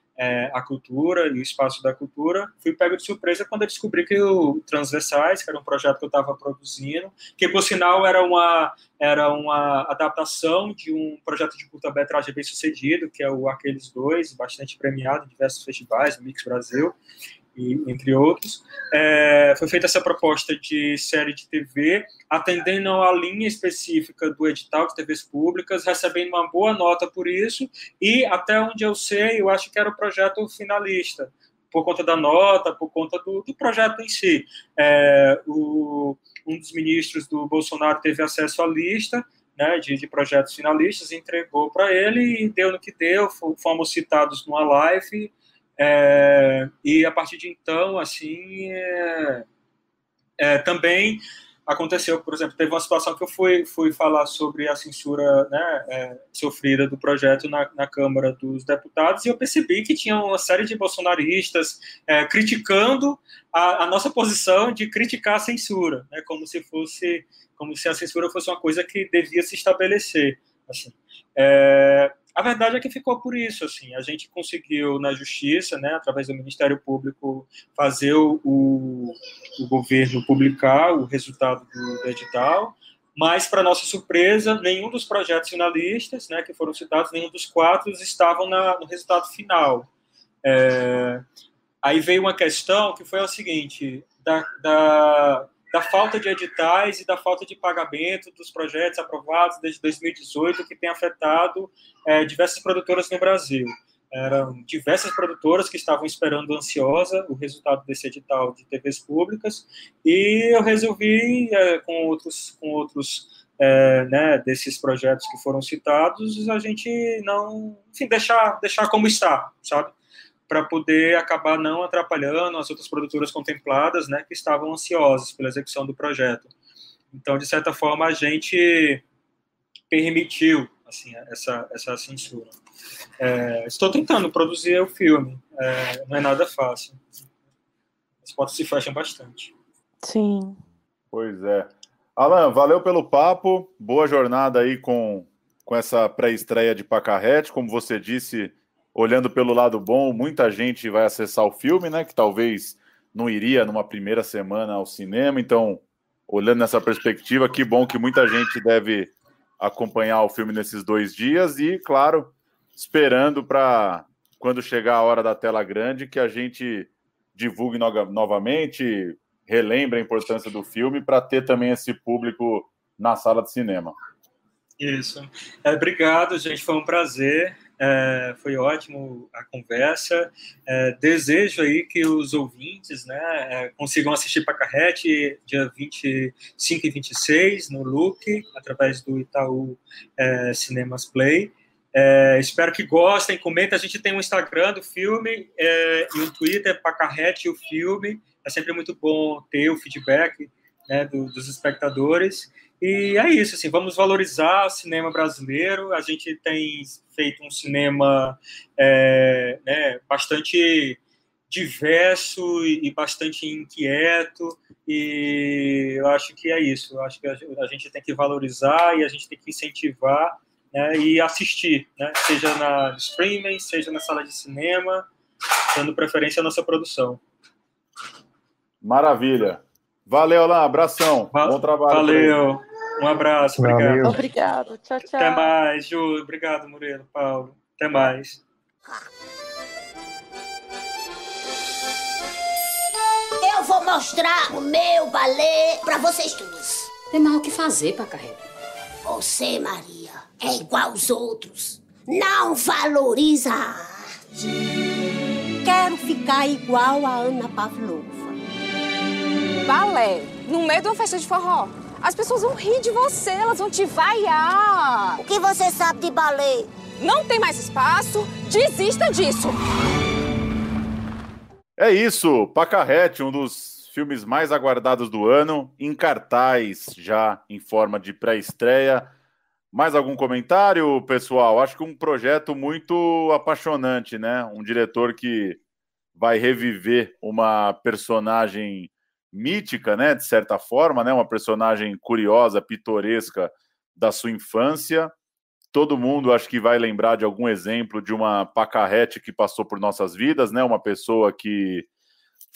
a cultura e o espaço da cultura. Fui pego de surpresa quando eu descobri que o Transversais, que era um projeto que eu estava produzindo, que, por sinal, era uma adaptação de um projeto de curta-metragem bem sucedido, que é o Aqueles Dois, bastante premiado em diversos festivais, no Mix Brasil, e, entre outros. Foi feita essa proposta de série de TV, atendendo a linha específica do edital de TVs públicas, recebendo uma boa nota por isso, e até onde eu sei, eu acho que era o projeto finalista, por conta da nota, por conta do projeto em si. Um dos ministros do Bolsonaro teve acesso à lista, né, de projetos finalistas, entregou para ele e deu no que deu, fomos citados numa live. E a partir de então, assim, também aconteceu, por exemplo, teve uma situação que eu fui falar sobre a censura, né, sofrida do projeto na Câmara dos Deputados, e eu percebi que tinha uma série de bolsonaristas criticando a nossa posição de criticar a censura, né, como se a censura fosse uma coisa que devia se estabelecer, assim. A verdade é que ficou por isso, assim. A gente conseguiu, na Justiça, né, através do Ministério Público, fazer o governo publicar o resultado do edital, mas, para nossa surpresa, nenhum dos projetos finalistas, né, que foram citados, nenhum dos 4 estavam no resultado final. Aí veio uma questão que foi a seguinte, da falta de editais e da falta de pagamento dos projetos aprovados desde 2018, que tem afetado diversas produtoras no Brasil. Eram diversas produtoras que estavam esperando ansiosa o resultado desse edital de TVs públicas, e eu resolvi, com outros né, desses projetos que foram citados, a gente não, enfim, deixar como está, sabe? Para poder acabar não atrapalhando as outras produtoras contempladas, né, que estavam ansiosas pela execução do projeto. Então, de certa forma, a gente permitiu, assim, essa censura. Estou tentando produzir o filme, não é nada fácil. As portas se fecham bastante. Sim. Pois é. Alan, valeu pelo papo, boa jornada aí com essa pré-estreia de Pacarrete. Como você disse, olhando pelo lado bom, muita gente vai acessar o filme, né, que talvez não iria numa primeira semana ao cinema. Então, olhando nessa perspectiva, que bom que muita gente deve acompanhar o filme nesses 2 dias e, claro, esperando para, quando chegar a hora da tela grande, que a gente divulgue novamente, relembre a importância do filme para ter também esse público na sala de cinema. Isso. Obrigado, gente, foi um prazer. Foi ótimo a conversa. Desejo aí que os ouvintes, né, consigam assistir Pacarrete dia 25 e 26 no Look, através do Itaú Cinemas Play. Espero que gostem, comentem. A gente tem um Instagram do filme e um Twitter, Pacarrete o filme. É sempre muito bom ter o feedback, né, dos espectadores. E é isso, assim, vamos valorizar o cinema brasileiro. A gente tem feito um cinema né, bastante diverso e bastante inquieto, e eu acho que é isso. Eu acho que a gente tem que valorizar e a gente tem que incentivar, né, e assistir, né, seja no streaming, seja na sala de cinema, dando preferência à nossa produção. Maravilha. Valeu, Alan. Abração. Bom trabalho. Valeu. Um abraço. Obrigado. Obrigado. Tchau, tchau. Até mais, Ju. Obrigado, Murilo, Paulo. Até mais. Eu vou mostrar o meu balé pra vocês todos. Tem mais o que fazer, Pacarrete. Você, Maria, é igual aos outros. Não valoriza a arte. Quero ficar igual a Ana Pavlova. Balé, no meio de uma festa de forró. As pessoas vão rir de você, elas vão te vaiar. O que você sabe de balé? Não tem mais espaço, desista disso. É isso, Pacarrete, um dos filmes mais aguardados do ano, em cartaz já em forma de pré-estreia. Mais algum comentário, pessoal? Acho que um projeto muito apaixonante, né? Um diretor que vai reviver uma personagem mítica, né? De certa forma, né? Uma personagem curiosa, pitoresca da sua infância. Todo mundo acho que vai lembrar de algum exemplo de uma Pacarrete que passou por nossas vidas, né? Uma pessoa que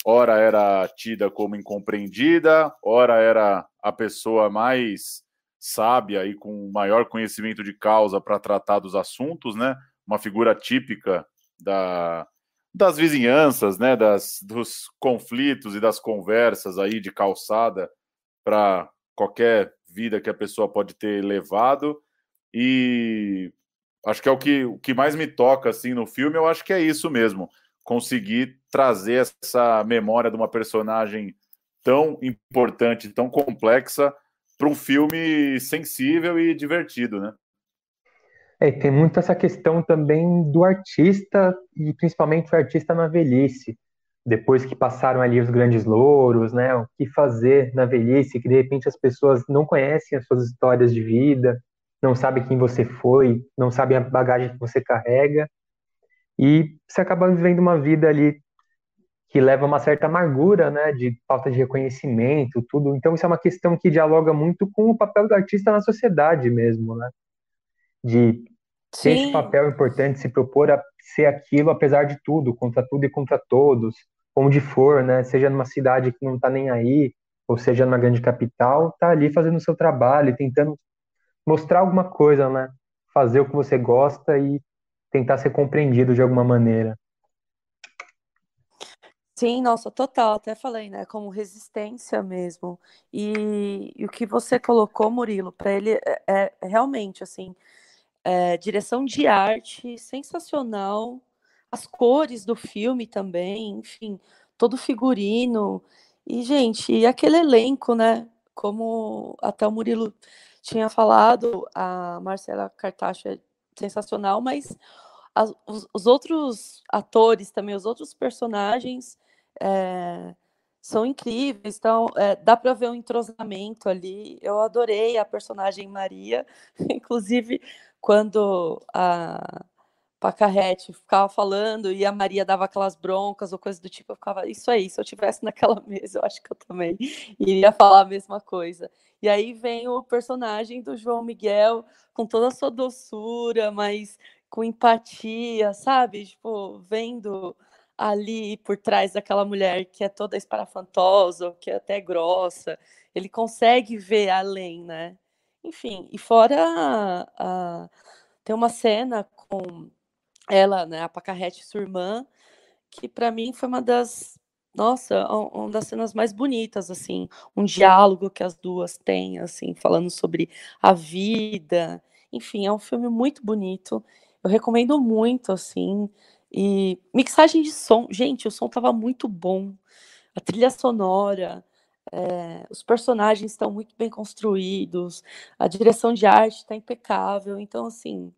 ora era tida como incompreendida, ora era a pessoa mais sábia e com maior conhecimento de causa para tratar dos assuntos, né? Uma figura típica das vizinhanças, né? Dos conflitos e das conversas aí de calçada para qualquer vida que a pessoa pode ter levado. E acho que é o que mais me toca assim no filme. Eu acho que é isso mesmo, conseguir trazer essa memória de uma personagem tão importante, tão complexa, para um filme sensível e divertido, né? E tem muito essa questão também do artista, e principalmente o artista na velhice. Depois que passaram ali os grandes louros, né? O que fazer na velhice, que de repente as pessoas não conhecem as suas histórias de vida, não sabem quem você foi, não sabem a bagagem que você carrega, e você acaba vivendo uma vida ali que leva a uma certa amargura, né? De falta de reconhecimento, tudo. Então isso é uma questão que dialoga muito com o papel do artista na sociedade mesmo, né? De ter esse Sim, papel importante, se propor a ser aquilo apesar de tudo e contra todos, onde for, né? Seja numa cidade que não tá nem aí, ou seja numa grande capital, tá ali fazendo o seu trabalho, tentando mostrar alguma coisa, né? Fazer o que você gosta e tentar ser compreendido de alguma maneira. sim, nossa, total. Até falei, né? Como resistência mesmo. E o que você colocou, Murilo, para ele é realmente assim, direção de arte sensacional, as cores do filme também, enfim, todo o figurino. E, gente, e aquele elenco, né? Como até o Murilo tinha falado, a Marcela Cartacho é sensacional, mas os outros atores também, os outros personagens é, são incríveis. Então, dá para ver um entrosamento ali. Eu adorei a personagem Maria, inclusive quando a Pacarrete ficava falando e a Maria dava aquelas broncas ou coisa do tipo, eu ficava, isso aí, se eu tivesse naquela mesa, eu acho que eu também iria falar a mesma coisa. E aí vem o personagem do João Miguel com toda a sua doçura, mas com empatia, sabe? Tipo, vendo ali por trás daquela mulher que é toda esparafantosa, que é até grossa, ele consegue ver além, né? Enfim, e fora tem uma cena com ela, né, a Pacarrete, sua irmã, que para mim foi uma das, nossa, uma das cenas mais bonitas, assim, um diálogo que as duas têm, assim, falando sobre a vida. Enfim, é um filme muito bonito. Eu recomendo muito, assim. E mixagem de som, gente, o som tava muito bom. A trilha sonora, os personagens estão muito bem construídos, a direção de arte está impecável. Então, assim,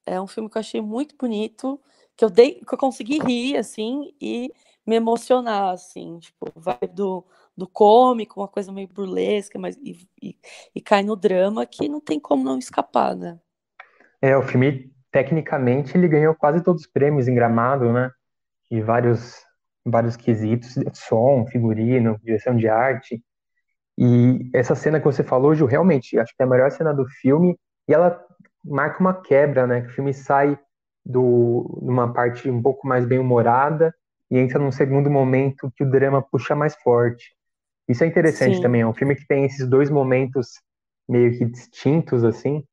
é um filme que eu achei muito bonito, que eu consegui rir, assim, e me emocionar, assim, tipo, vai do cômico, uma coisa meio burlesca, mas e cai no drama que não tem como não escapar, né? O filme, tecnicamente, ele ganhou quase todos os prêmios em Gramado, né? E vários quesitos, som, figurino, direção de arte. E essa cena que você falou, Ju, realmente, acho que é a melhor cena do filme, e ela marca uma quebra, né? Que o filme sai numa parte um pouco mais bem-humorada e entra num segundo momento que o drama puxa mais forte. Isso é interessante Sim. também, é um filme que tem esses dois momentos meio que distintos, assim.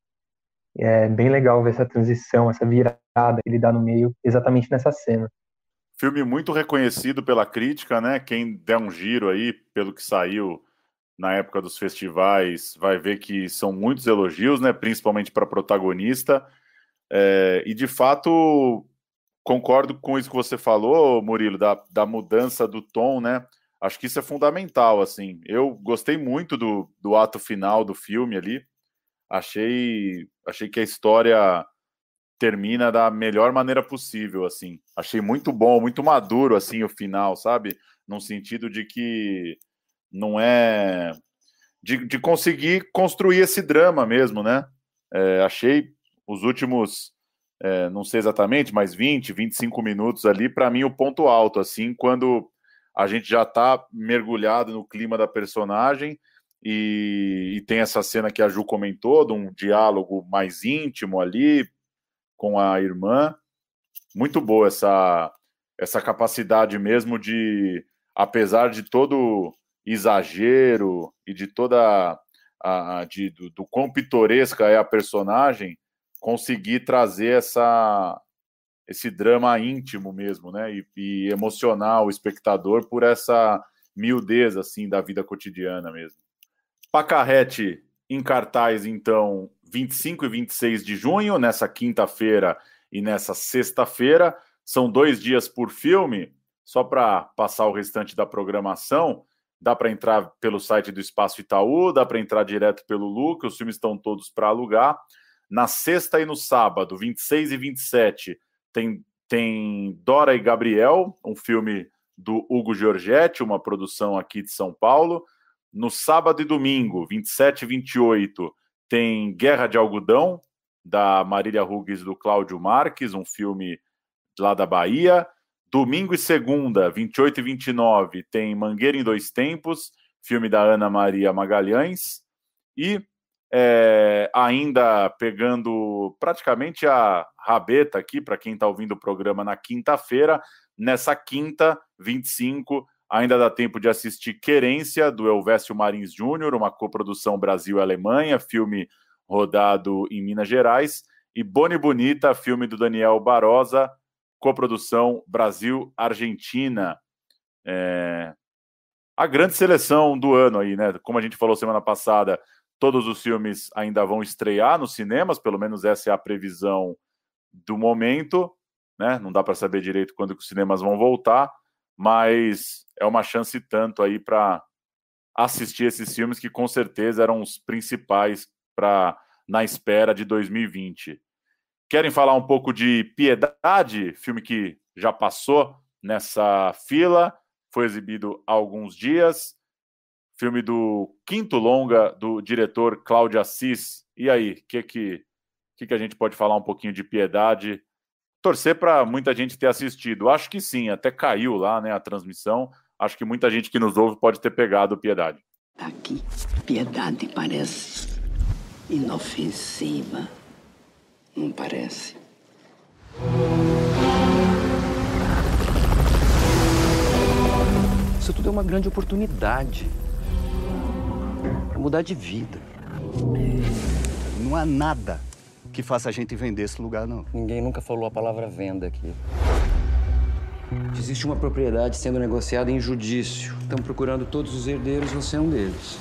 É bem legal ver essa transição, essa virada que ele dá no meio, exatamente nessa cena. Filme muito reconhecido pela crítica, né? Quem der um giro aí pelo que saiu na época dos festivais vai ver que são muitos elogios, né? Principalmente para protagonista. E de fato concordo com isso que você falou, Murilo, da mudança do tom, né? Acho que isso é fundamental, assim. Eu gostei muito do ato final do filme ali. Achei que a história termina da melhor maneira possível, assim. Achei muito bom, muito maduro, assim, o final, sabe? Num sentido de que não é... De conseguir construir esse drama mesmo, né? Achei os últimos, não sei exatamente, mas 20, 25 minutos ali, para mim, o ponto alto, assim, quando a gente já tá mergulhado no clima da personagem e tem essa cena que a Ju comentou, de um diálogo mais íntimo ali com a irmã. Muito boa essa capacidade mesmo de, apesar de todo exagero e de toda do quão pitoresca é a personagem, conseguir trazer esse drama íntimo mesmo, né? E emocionar o espectador por essa miudez assim da vida cotidiana mesmo. Pacarrete em cartaz, então, 25 e 26 de junho, nessa quinta-feira e nessa sexta-feira. São 2 dias por filme. Só para passar o restante da programação, dá para entrar pelo site do Espaço Itaú, dá para entrar direto pelo Lu, que os filmes estão todos para alugar. Na sexta e no sábado, 26 e 27, tem Dora e Gabriel, um filme do Hugo Giorgetti, uma produção aqui de São Paulo. No sábado e domingo, 27 e 28, tem Guerra de Algodão, da Marília Hugues e do Cláudio Marques, um filme lá da Bahia. Domingo e segunda, 28 e 29, tem Mangueira em Dois Tempos, filme da Ana Maria Magalhães. E ainda pegando praticamente a rabeta aqui, para quem está ouvindo o programa na quinta-feira, nessa quinta, 25, ainda dá tempo de assistir Querência, do Elvésio Marins Júnior, uma coprodução Brasil-Alemanha, filme rodado em Minas Gerais, e Boni Bonita, filme do Daniel Barosa, coprodução Brasil-Argentina. A grande seleção do ano aí, né? Como a gente falou semana passada, todos os filmes ainda vão estrear nos cinemas, pelo menos essa é a previsão do momento, né? Não dá para saber direito quando que os cinemas vão voltar, mas é uma chance tanto aí para assistir esses filmes que com certeza eram os principais na espera de 2020. Querem falar um pouco de Piedade, filme que já passou nessa fila, foi exibido há alguns dias, filme do quinto longa do diretor Cláudio Assis. E aí, o que a gente pode falar um pouquinho de Piedade? Torcer para muita gente ter assistido. Acho que sim, até caiu lá, né, a transmissão. Acho que muita gente que nos ouve pode ter pegado Piedade. Aqui, Piedade parece inofensiva. Não parece? Isso tudo é uma grande oportunidade para mudar de vida. Não há nada que faça a gente vender esse lugar, não. Ninguém nunca falou a palavra venda aqui. Existe uma propriedade sendo negociada em judício. Estão procurando todos os herdeiros, você é um deles.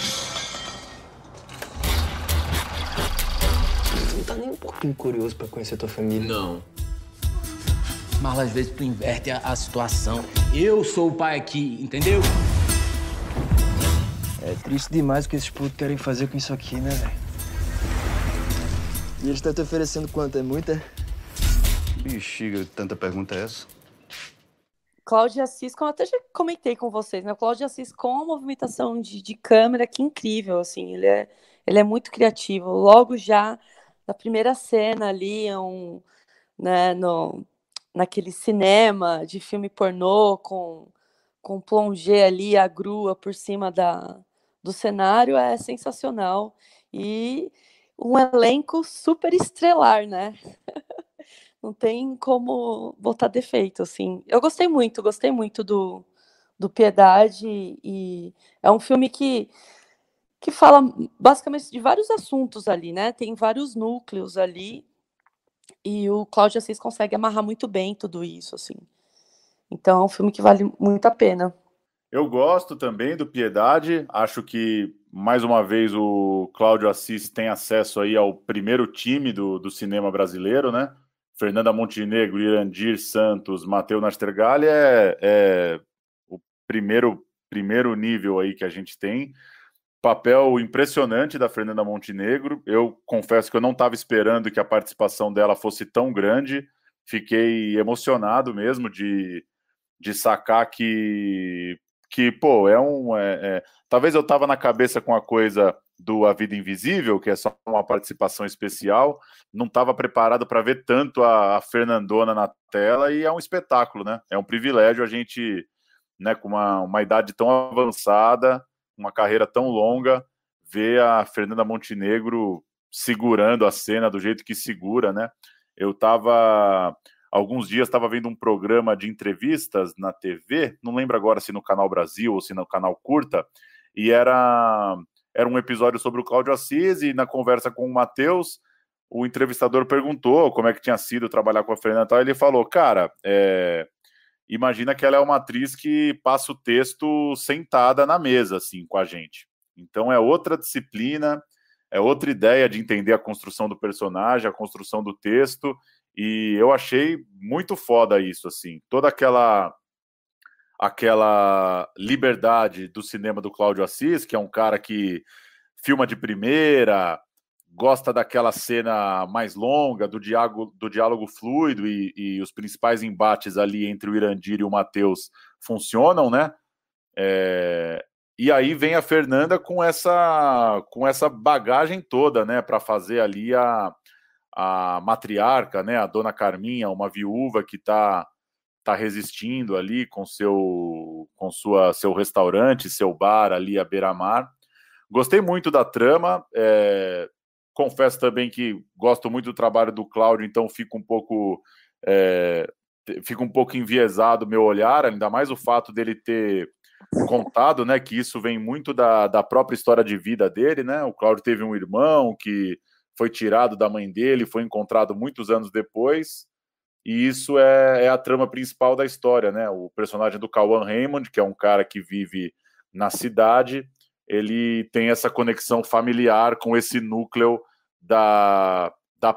Você não tá nem um pouquinho curioso pra conhecer tua família? Não. Mas às vezes tu inverte a situação. Eu sou o pai aqui, entendeu? É triste demais o que esses putos querem fazer com isso aqui, né, velho? E eles estão te oferecendo quanto? É muita? Bexiga, tanta pergunta é essa? Cláudio Assis, como eu até já comentei com vocês, né? O Cláudio Assis com a movimentação de câmera, que incrível, assim. Ele é muito criativo. Logo já, na primeira cena ali, né, naquele cinema de filme pornô, com plongé ali, a grua por cima do cenário, é sensacional. E um elenco super estrelar, né? Não tem como botar defeito, assim. Eu gostei muito do Piedade, e é um filme que fala basicamente de vários assuntos ali, né? Tem vários núcleos ali, e o Cláudio Assis consegue amarrar muito bem tudo isso, assim. Então é um filme que vale muito a pena. Eu gosto também do Piedade, acho que, mais uma vez, o Cláudio Assis tem acesso aí ao primeiro time do cinema brasileiro, né? Fernanda Montenegro, Irandir Santos, Matheus Nastergalli é o primeiro primeiro nível aí que a gente tem. Papel impressionante da Fernanda Montenegro. Eu confesso que eu não estava esperando que a participação dela fosse tão grande. Fiquei emocionado mesmo de sacar que pô, talvez eu estava na cabeça com a coisa do A Vida Invisível, que é só uma participação especial, não estava preparado para ver tanto a Fernandona na tela, e é um espetáculo, né? É um privilégio a gente, né, com uma idade tão avançada, uma carreira tão longa, ver a Fernanda Montenegro segurando a cena do jeito que segura, né? Eu estava... Alguns dias estava vendo um programa de entrevistas na TV, não lembro agora se no Canal Brasil ou se no Canal Curta, e era um episódio sobre o Cláudio Assis, e na conversa com o Matheus, o entrevistador perguntou como é que tinha sido trabalhar com a Fernanda, e ele falou, cara, imagina que ela é uma atriz que passa o texto sentada na mesa, assim, com a gente. Então é outra disciplina, é outra ideia de entender a construção do personagem, a construção do texto, e eu achei muito foda isso, assim. Toda aquela liberdade do cinema do Cláudio Assis, que é um cara que filma de primeira, gosta daquela cena mais longa, do diálogo fluido, e os principais embates ali entre o Irandir e o Matheus funcionam, né? E aí vem a Fernanda com essa bagagem toda, né, para fazer ali a matriarca, né, a dona Carminha, uma viúva que tá resistindo ali com seu restaurante, seu bar ali à beira-mar. Gostei muito da trama, confesso também que gosto muito do trabalho do Cláudio, então fico um pouco enviesado meu olhar, ainda mais o fato dele ter contado, né, que isso vem muito da própria história de vida dele, né? O Cláudio teve um irmão que foi tirado da mãe dele, foi encontrado muitos anos depois, e isso é a trama principal da história, né? O personagem do Cauã Raymond, que é um cara que vive na cidade, ele tem essa conexão familiar com esse núcleo da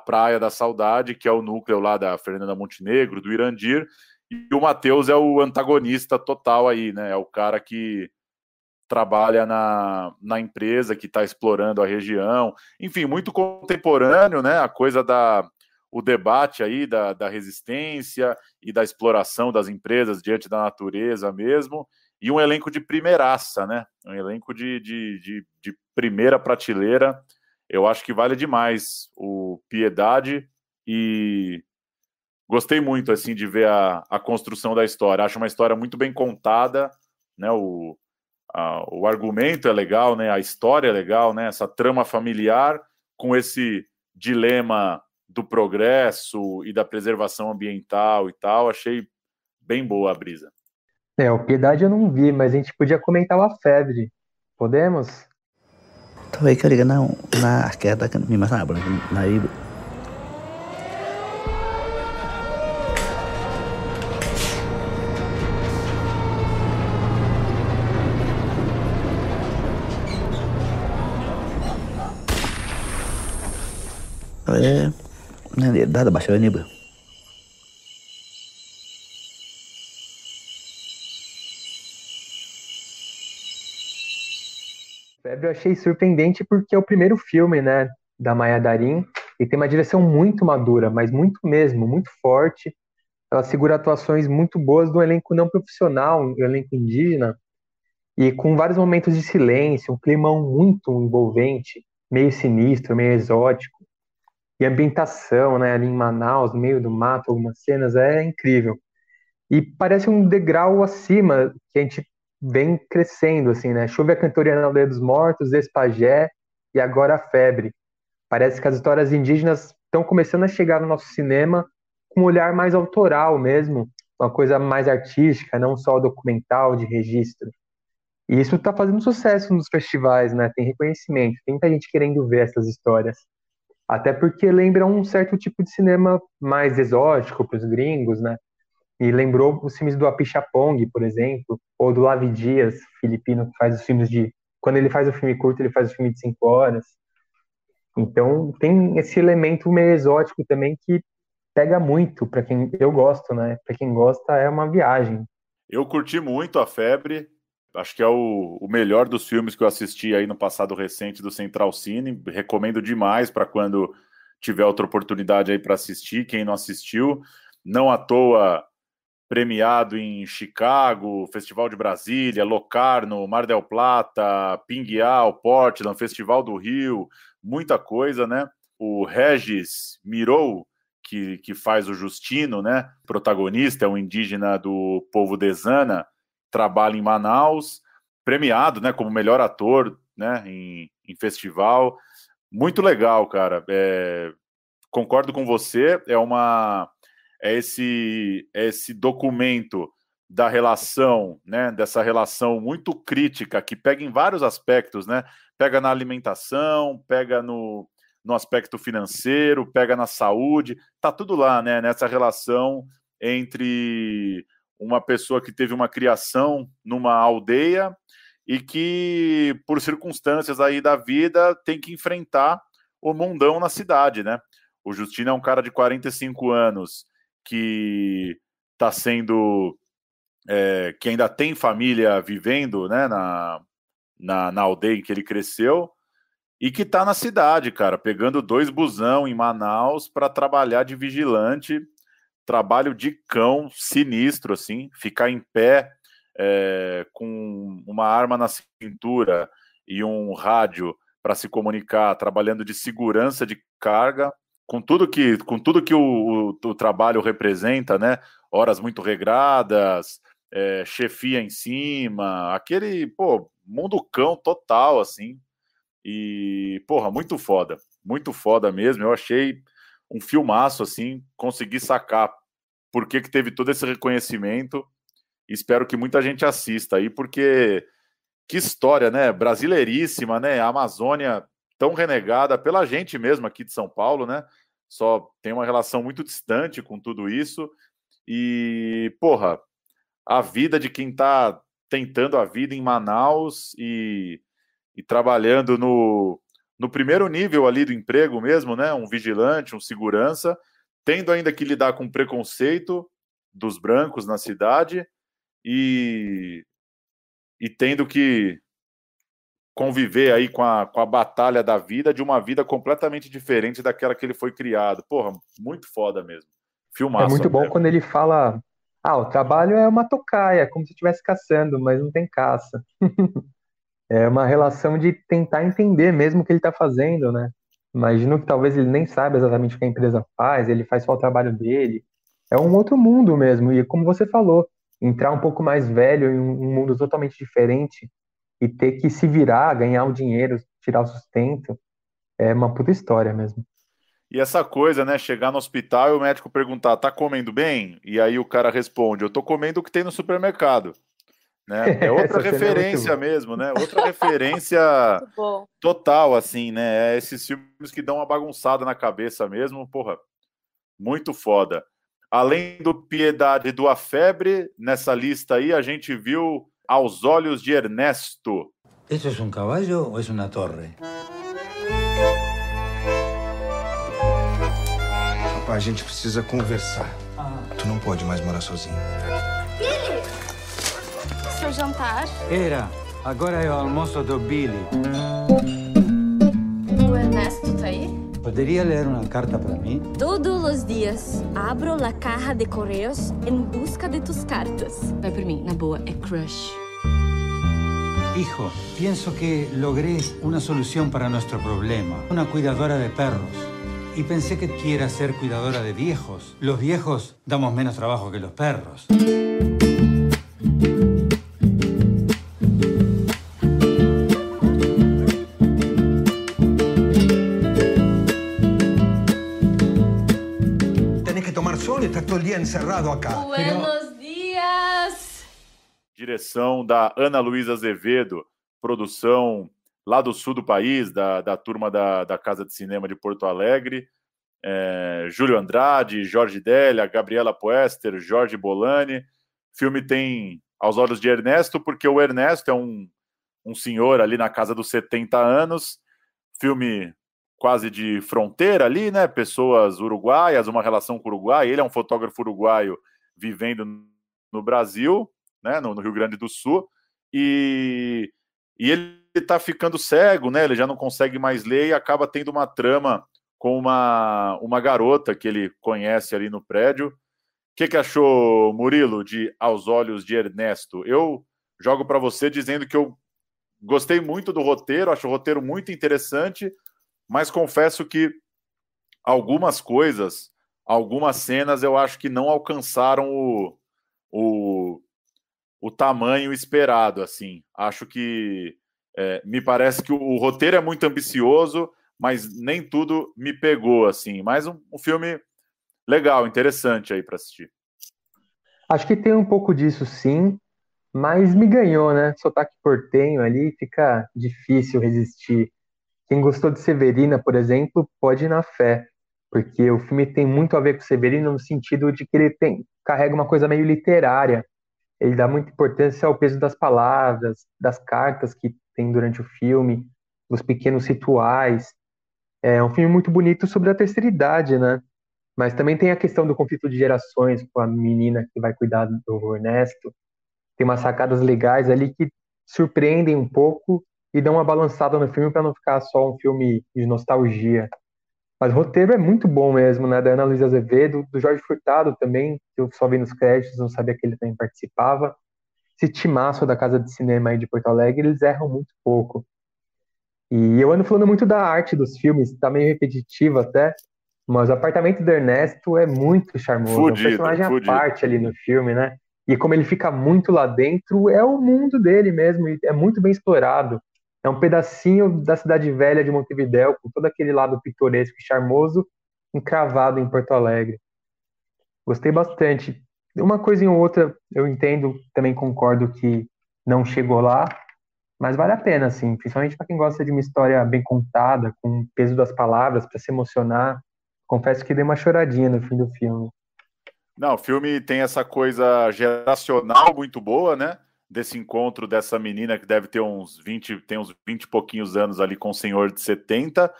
Praia da Saudade, que é o núcleo lá da Fernanda Montenegro, do Irandir, e o Matheus é o antagonista total aí, né? É o cara que trabalha na empresa, que está explorando a região. Enfim, muito contemporâneo, né? A coisa o debate aí da resistência e da exploração das empresas diante da natureza mesmo. E um elenco de primeiraça, né? Um elenco de primeira prateleira. Eu acho que vale demais o Piedade, e gostei muito, assim, de ver a construção da história. Acho uma história muito bem contada, né? O argumento é legal, né? A história é legal, né? Essa trama familiar com esse dilema do progresso e da preservação ambiental e tal. Achei bem boa a brisa. O Piedade eu não vi, mas a gente podia comentar o A Febre. Podemos? Thôi cái này nó kẹt ta mi mà sao này Này đã là bà sợi này bữa. Febre eu achei surpreendente porque é o primeiro filme, né, da Maya Darin, e tem uma direção muito madura, mas muito mesmo, muito forte. Ela segura atuações muito boas do elenco não profissional, um elenco indígena, e com vários momentos de silêncio, um climão muito envolvente, meio sinistro, meio exótico. E a ambientação, né, ali em Manaus, no meio do mato, algumas cenas, é incrível. E parece um degrau acima que a gente vem crescendo, assim, né? Chuva e a Cantoria na Aldeia dos Mortos, Espagé e agora a Febre. Parece que as histórias indígenas estão começando a chegar no nosso cinema com um olhar mais autoral mesmo, uma coisa mais artística, não só documental, de registro. E isso está fazendo sucesso nos festivais, né? Tem reconhecimento, tem muita gente querendo ver essas histórias. Até porque lembra um certo tipo de cinema mais exótico para os gringos, né? E lembrou os filmes do Apichatpong, por exemplo, ou do Lavi Dias, filipino, que faz os filmes de... Quando ele faz o filme curto, ele faz o filme de 5 horas. Então, tem esse elemento meio exótico também que pega muito para quem... Eu gosto, né? Para quem gosta, é uma viagem. Eu curti muito a Febre. Acho que é o melhor dos filmes que eu assisti aí no passado recente do Central Cine. Recomendo demais para quando tiver outra oportunidade aí para assistir. Quem não assistiu, não à toa premiado em Chicago, Festival de Brasília, Locarno, Mar del Plata, Pinguial, Portland, Festival do Rio, muita coisa, né? O Regis Mirou, que faz o Justino, né? Protagonista, é um indígena do povo Dezana, trabalha em Manaus, premiado, né? Como melhor ator, né? Em festival. Muito legal, cara. Concordo com você, é esse documento da relação, né, dessa relação muito crítica, que pega em vários aspectos, né, pega na alimentação, pega no aspecto financeiro, pega na saúde, tá tudo lá, né, nessa relação entre uma pessoa que teve uma criação numa aldeia e que, por circunstâncias aí da vida, tem que enfrentar o mundão na cidade, né. O Justino é um cara de 45 anos, que está sendo, que ainda tem família vivendo, né, na aldeia em que ele cresceu, e que está na cidade, cara, pegando 2 busão em Manaus para trabalhar de vigilante, trabalho de cão sinistro, assim, ficar em pé com uma arma na cintura e um rádio para se comunicar, trabalhando de segurança de carga, com tudo que o trabalho representa, né? Horas muito regradas, chefia em cima, aquele, mundo cão total, assim. E, muito foda mesmo. Eu achei um filmaço, assim, consegui sacar por que teve todo esse reconhecimento. Espero que muita gente assista aí, porque que história, né? Brasileiríssima, né? A Amazônia tão renegada pela gente mesmo aqui de São Paulo, né? Só tem uma relação muito distante com tudo isso. E, a vida de quem tá tentando a vida em Manaus e trabalhando no primeiro nível ali do emprego mesmo, né? Um vigilante, um segurança, tendo ainda que lidar com preconceito dos brancos na cidade e tendo que conviver aí com a batalha da vida, de uma vida completamente diferente daquela que ele foi criado. Muito foda mesmo. Filmaço. É muito bom quando ele fala, o trabalho é uma tocaia, como se estivesse caçando, mas não tem caça. É uma relação de tentar entender mesmo o que ele está fazendo, né? Imagino que talvez ele nem saiba exatamente o que a empresa faz, ele faz só o trabalho dele. É um outro mundo mesmo, e como você falou, entrar um pouco mais velho em um mundo totalmente diferente e ter que se virar, ganhar o dinheiro, tirar o sustento, é uma puta história mesmo. E essa coisa, né, chegar no hospital e o médico perguntar, tá comendo bem? E aí o cara responde, eu tô comendo o que tem no supermercado. Né? É outra referência mesmo, né? Outra referência total, assim, né? É esses filmes que dão uma bagunçada na cabeça mesmo, muito foda. Além do Piedade e do A Febre, nessa lista aí a gente viu Aos Olhos de Ernesto. ¿Eso es un caballo o es una torre? Papai, a gente precisa conversar. Tu não pode mais morar sozinho. Billy! Seu jantar? Era. Agora é o almoço do Billy. O Ernesto tá aí? Poderia ler uma carta para mim? Todos os dias abro a caja de correios em busca de tus cartas. Vai por mim, na boa, é crush. Hijo, pienso que logré una solución para nuestro problema. Una cuidadora de perros. Y pensé que quiera ser cuidadora de viejos. Los viejos damos menos trabajo que los perros. Tenés que tomar sol y estás todo el día encerrado acá. Buenos días! Direção da Ana Luísa Azevedo, produção lá do sul do país, da turma da Casa de Cinema de Porto Alegre, Júlio Andrade, Jorge Délia, Gabriela Poester, Jorge Bolani. O filme tem Aos Olhos de Ernesto, porque o Ernesto é um senhor ali na casa dos 70 anos, filme quase de fronteira ali, né? Pessoas uruguaias, uma relação com o Uruguai. Ele é um fotógrafo uruguaio vivendo no Brasil, né, no Rio Grande do Sul, e ele tá ficando cego, né? Ele já não consegue mais ler e acaba tendo uma trama com uma garota que ele conhece ali no prédio. O que achou, Murilo, de Aos Olhos de Ernesto? Eu jogo para você dizendo que eu gostei muito do roteiro, acho o roteiro muito interessante, mas confesso que algumas coisas, algumas cenas, eu acho que não alcançaram o tamanho esperado, assim. Acho que me parece que o roteiro é muito ambicioso, mas nem tudo me pegou, assim. Mas um filme legal, interessante aí para assistir. Acho que tem um pouco disso, sim, mas me ganhou, né? Sotaque portenho ali, fica difícil resistir. Quem gostou de Severina, por exemplo, pode ir na fé, porque o filme tem muito a ver com Severina no sentido de que ele carrega uma coisa meio literária. Ele dá muita importância ao peso das palavras, das cartas que tem durante o filme, dos pequenos rituais. É um filme muito bonito sobre a terceira idade, né? Mas também tem a questão do conflito de gerações com a menina que vai cuidar do Ernesto. Tem umas sacadas legais ali que surpreendem um pouco e dão uma balançada no filme para não ficar só um filme de nostalgia. Mas o roteiro é muito bom mesmo, né? Da Ana Luísa Azevedo, do Jorge Furtado também, que eu só vi nos créditos, não sabia que ele também participava. Esse timaço da Casa de Cinema aí de Porto Alegre, eles erram muito pouco. E eu ando falando muito da arte dos filmes, tá meio repetitivo até, mas o apartamento do Ernesto é muito charmoso. É um personagem à parte ali no filme, né? E como ele fica muito lá dentro, é o mundo dele mesmo, e é muito bem explorado. É um pedacinho da cidade velha de Montevidéu, com todo aquele lado pitoresco e charmoso, encravado em Porto Alegre. Gostei bastante. Uma coisa ou outra eu entendo, também concordo que não chegou lá, mas vale a pena, assim, principalmente para quem gosta de uma história bem contada, com o peso das palavras, para se emocionar. Confesso que dei uma choradinha no fim do filme. Não, o filme tem essa coisa geracional muito boa, né? Desse encontro dessa menina que deve ter uns 20 e pouquinhos anos ali com um senhor de 70,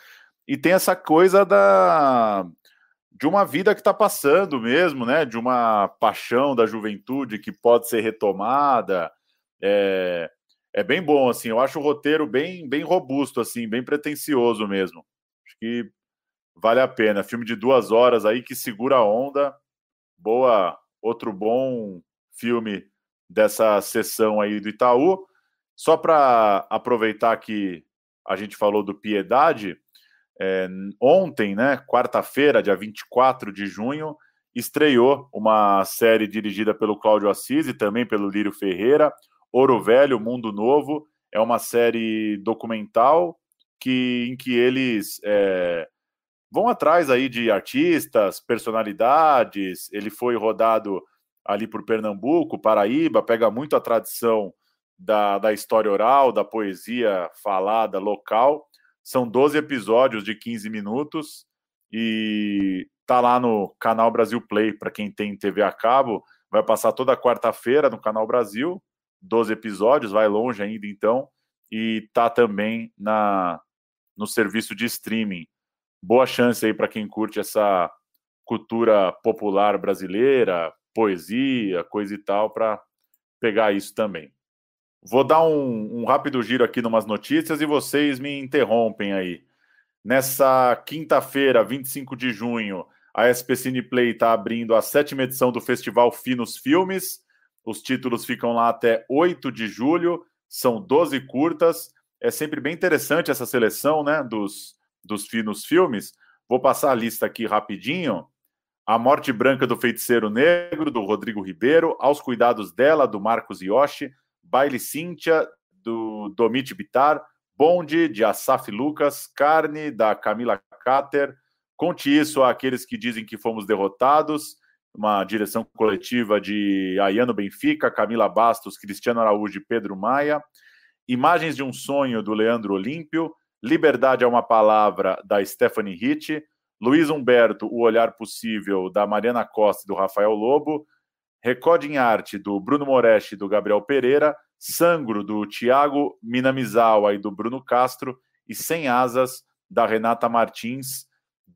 e tem essa coisa de uma vida que está passando mesmo, né? De uma paixão da juventude que pode ser retomada. É bem bom, assim. Eu acho o roteiro bem robusto, assim, bem pretensioso mesmo. Acho que vale a pena. Filme de 2 horas aí que segura a onda. Outro bom filme dessa sessão aí do Itaú. Só para aproveitar que a gente falou do Piedade, ontem, né, quarta-feira, dia 24 de junho, estreou uma série dirigida pelo Cláudio Assis e também pelo Lírio Ferreira, Ouro Velho, Mundo Novo. É uma série documental em que eles vão atrás aí de artistas, personalidades. Ele foi rodado ali por Pernambuco, Paraíba, pega muito a tradição da história oral, da poesia falada local. São 12 episódios de 15 minutos e tá lá no Canal Brasil Play, para quem tem TV a cabo. Vai passar toda quarta-feira no Canal Brasil, 12 episódios, vai longe ainda então, e tá também no serviço de streaming. Boa chance aí para quem curte essa cultura popular brasileira, poesia, coisa e tal, para pegar isso também. Vou dar um rápido giro aqui numas notícias e vocês me interrompem aí. Nessa quinta-feira, 25 de junho, a SP Cineplay está abrindo a 7ª edição do Festival Finos Filmes. Os títulos ficam lá até 8 de julho, são 12 curtas. É sempre bem interessante essa seleção, né, dos Finos Filmes. Vou passar a lista aqui rapidinho. A Morte Branca do Feiticeiro Negro, do Rodrigo Ribeiro. Aos Cuidados dela, do Marcos Yoshi. Baile Cíntia, do Domit Bitar. Bonde, de Asaf Lucas. Carne, da Camila Cater. Conte Isso àqueles que dizem que fomos derrotados. Uma direção coletiva de Ayano Benfica, Camila Bastos, Cristiano Araújo e Pedro Maia. Imagens de um Sonho, do Leandro Olímpio. Liberdade é uma Palavra, da Stephanie Hitt. Luiz Humberto, O Olhar Possível, da Mariana Costa e do Rafael Lobo. Record em Arte, do Bruno Moretti e do Gabriel Pereira. Sangro, do Thiago Minamizawa e do Bruno Castro. E Sem Asas, da Renata Martins.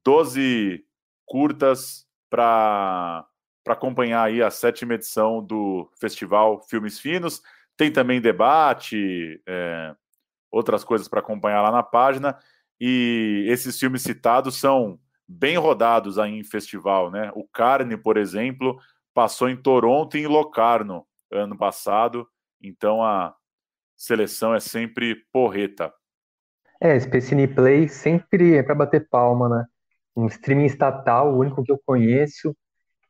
12 curtas para acompanhar aí a 7ª edição do Festival Filmes Finos. Tem também debate, outras coisas para acompanhar lá na página. E esses filmes citados são bem rodados aí em festival, né? O Carne, por exemplo, passou em Toronto e em Locarno ano passado. Então a seleção é sempre porreta. Esse Cine Play sempre é para bater palma, né? Um streaming estatal, o único que eu conheço,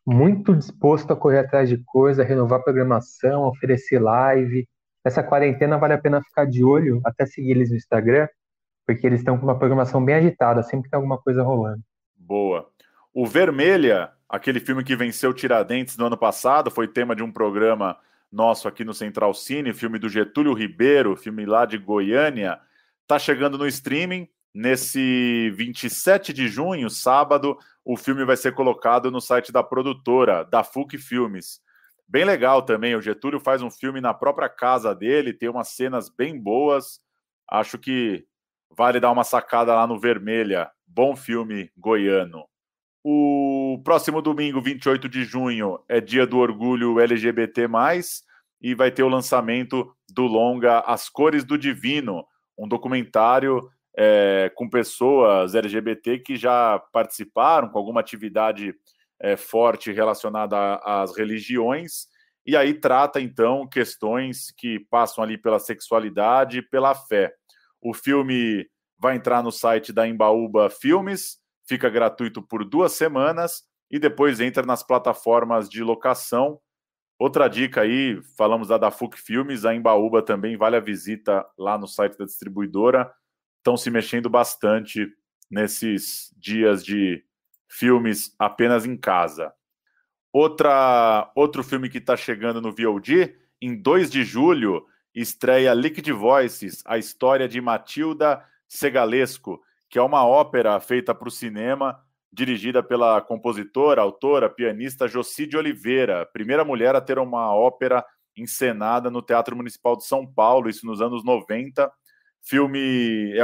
muito disposto a correr atrás de coisa, renovar a programação, oferecer live. Essa quarentena vale a pena ficar de olho, até seguir eles no Instagram, porque eles estão com uma programação bem agitada, sempre tem alguma coisa rolando. Boa. O Vermelha, aquele filme que venceu Tiradentes no ano passado, foi tema de um programa nosso aqui no Central Cine, filme do Getúlio Ribeiro, filme lá de Goiânia, está chegando no streaming. Nesse 27 de junho, sábado, o filme vai ser colocado no site da produtora, da FUC Filmes. Bem legal também, o Getúlio faz um filme na própria casa dele, tem umas cenas bem boas. Acho que vale dar uma sacada lá no Vermelha. Bom filme goiano. O próximo domingo, 28 de junho, é dia do orgulho LGBT+, e vai ter o lançamento do longa As Cores do Divino, um documentário com pessoas LGBT que já participaram com alguma atividade forte relacionada às religiões, e aí trata, então, questões que passam ali pela sexualidade e pela fé. O filme vai entrar no site da Embaúba Filmes, fica gratuito por 2 semanas, e depois entra nas plataformas de locação. Outra dica aí, falamos da FUC Filmes, a Embaúba também vale a visita lá no site da distribuidora. Estão se mexendo bastante nesses dias de filmes apenas em casa. Outro filme que está chegando no VOD, em 2 de julho, estreia Liquid Voices, a história de Matilda Segalesco, que é uma ópera feita para o cinema, dirigida pela compositora, autora, pianista Jocy de Oliveira, primeira mulher a ter uma ópera encenada no Teatro Municipal de São Paulo, isso nos anos 90. Filme é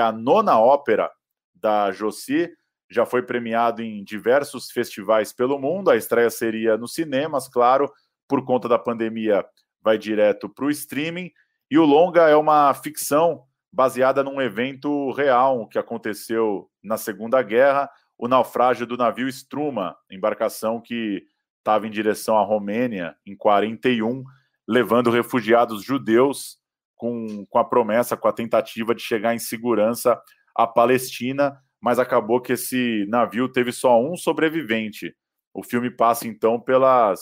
a 9ª ópera da Jocy, já foi premiado em diversos festivais pelo mundo. A estreia seria nos cinemas, claro, por conta da pandemia vai direto para o streaming. E o longa é uma ficção baseada num evento real que aconteceu na Segunda Guerra, o naufrágio do navio Struma, embarcação que estava em direção à Romênia em 1941, levando refugiados judeus com a promessa, com a tentativa de chegar em segurança à Palestina, mas acabou que esse navio teve só um sobrevivente. O filme passa, então, pela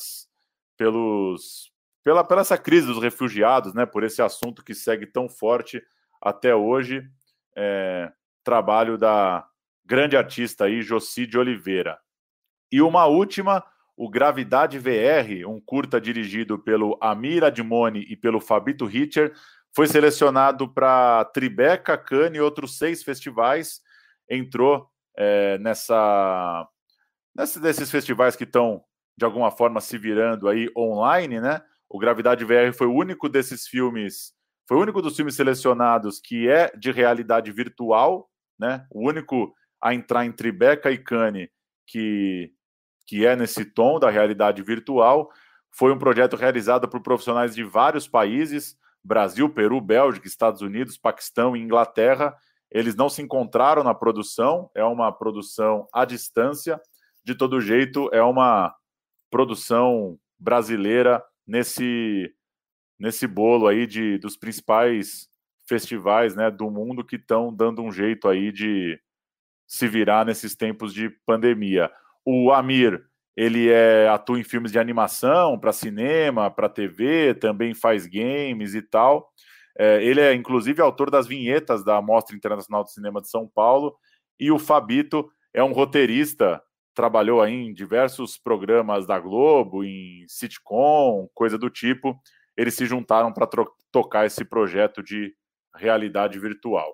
essa crise dos refugiados, né, por esse assunto que segue tão forte até hoje. Trabalho da grande artista aí, Jocy de Oliveira. E uma última, o Gravidade VR, um curta dirigido pelo Amir Admoni e pelo Fabito Richer, foi selecionado para Tribeca, Cannes e outros 6 festivais. Entrou desses festivais que estão, de alguma forma, se virando aí online, né? O Gravidade VR foi o único desses filmes, foi o único dos filmes selecionados que é de realidade virtual, né? O único a entrar em Tribeca e Cannes que é nesse tom da realidade virtual. Foi um projeto realizado por profissionais de vários países, Brasil, Peru, Bélgica, Estados Unidos, Paquistão e Inglaterra. Eles não se encontraram na produção, é uma produção à distância. De todo jeito, é uma produção brasileira nesse bolo aí dos principais festivais, né, do mundo, que estão dando um jeito aí de se virar nesses tempos de pandemia. O Amir, ele atua em filmes de animação, para cinema, para TV, também faz games e tal. Ele é, inclusive, autor das vinhetas da Mostra Internacional de Cinema de São Paulo. E o Fabito é um roteirista, trabalhou aí em diversos programas da Globo, em sitcom, coisa do tipo. Eles se juntaram para tocar esse projeto de realidade virtual.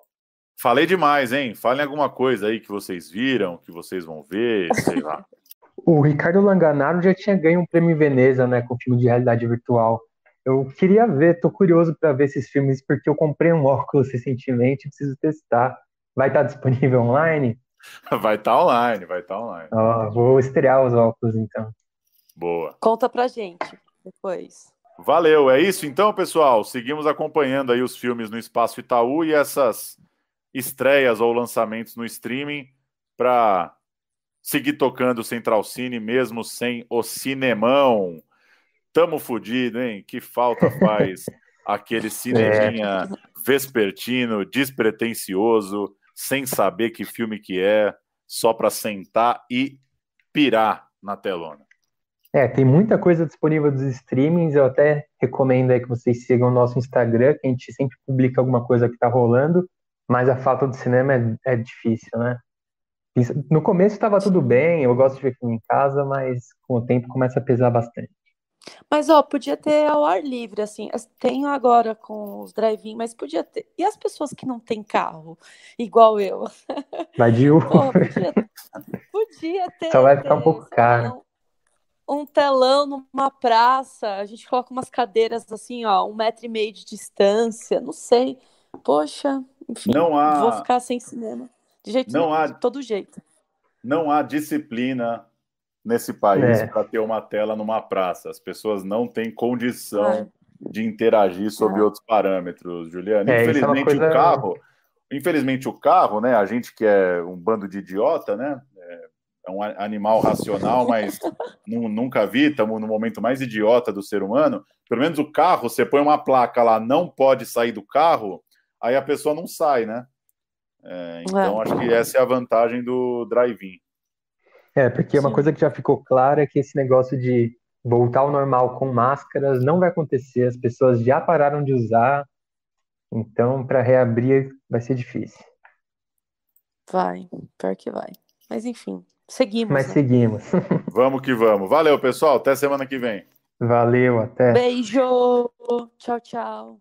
Falei demais, hein? Falem alguma coisa aí que vocês viram, que vocês vão ver, sei lá. O Ricardo Langanaro já tinha ganho um prêmio em Veneza, né, com filme de realidade virtual. Eu queria ver, tô curioso para ver esses filmes, porque eu comprei um óculos recentemente, preciso testar. Vai estar disponível online? Vai estar online, vai estar online. Vou estrear os óculos, então. Boa. Conta pra gente depois. Valeu, é isso então, pessoal. Seguimos acompanhando aí os filmes no Espaço Itaú e essas estreias ou lançamentos no streaming para seguir tocando o Central Cine mesmo sem o cinemão. Tamo fudido, hein? Que falta faz aquele cineminha vespertino, despretensioso, sem saber que filme que é, só para sentar e pirar na telona. Tem muita coisa disponível dos streamings, eu até recomendo aí que vocês sigam o nosso Instagram, que a gente sempre publica alguma coisa que tá rolando, mas a falta do cinema é difícil, né? No começo estava tudo bem, eu gosto de ver filme em casa, mas com o tempo começa a pesar bastante. Mas, podia ter ao ar livre, assim. Tenho agora com os drive-in, mas podia ter. E as pessoas que não têm carro, igual eu? Vai de Uber. Podia ter. Só vai ficar um pouco caro. Um telão numa praça, a gente coloca umas cadeiras assim, 1,5 metro de distância, não sei. Poxa, enfim, vou ficar sem cinema. De todo jeito. Não há disciplina nesse país para ter uma tela numa praça. As pessoas não têm condição de interagir sobre outros parâmetros, Juliana. Infelizmente o carro, né? A gente que é um bando de idiota, né? É um animal racional, mas nunca vi, estamos no momento mais idiota do ser humano. Pelo menos o carro, você põe uma placa lá, não pode sair do carro, aí a pessoa não sai, né? Então, acho que essa é a vantagem do drive-in. Porque uma coisa que já ficou clara é que esse negócio de voltar ao normal com máscaras não vai acontecer. As pessoas já pararam de usar, então, para reabrir vai ser difícil. Vai, pior que vai. Mas, enfim, seguimos. Mas seguimos. Vamos que vamos. Valeu, pessoal. Até semana que vem. Valeu, até. Beijo. Tchau, tchau.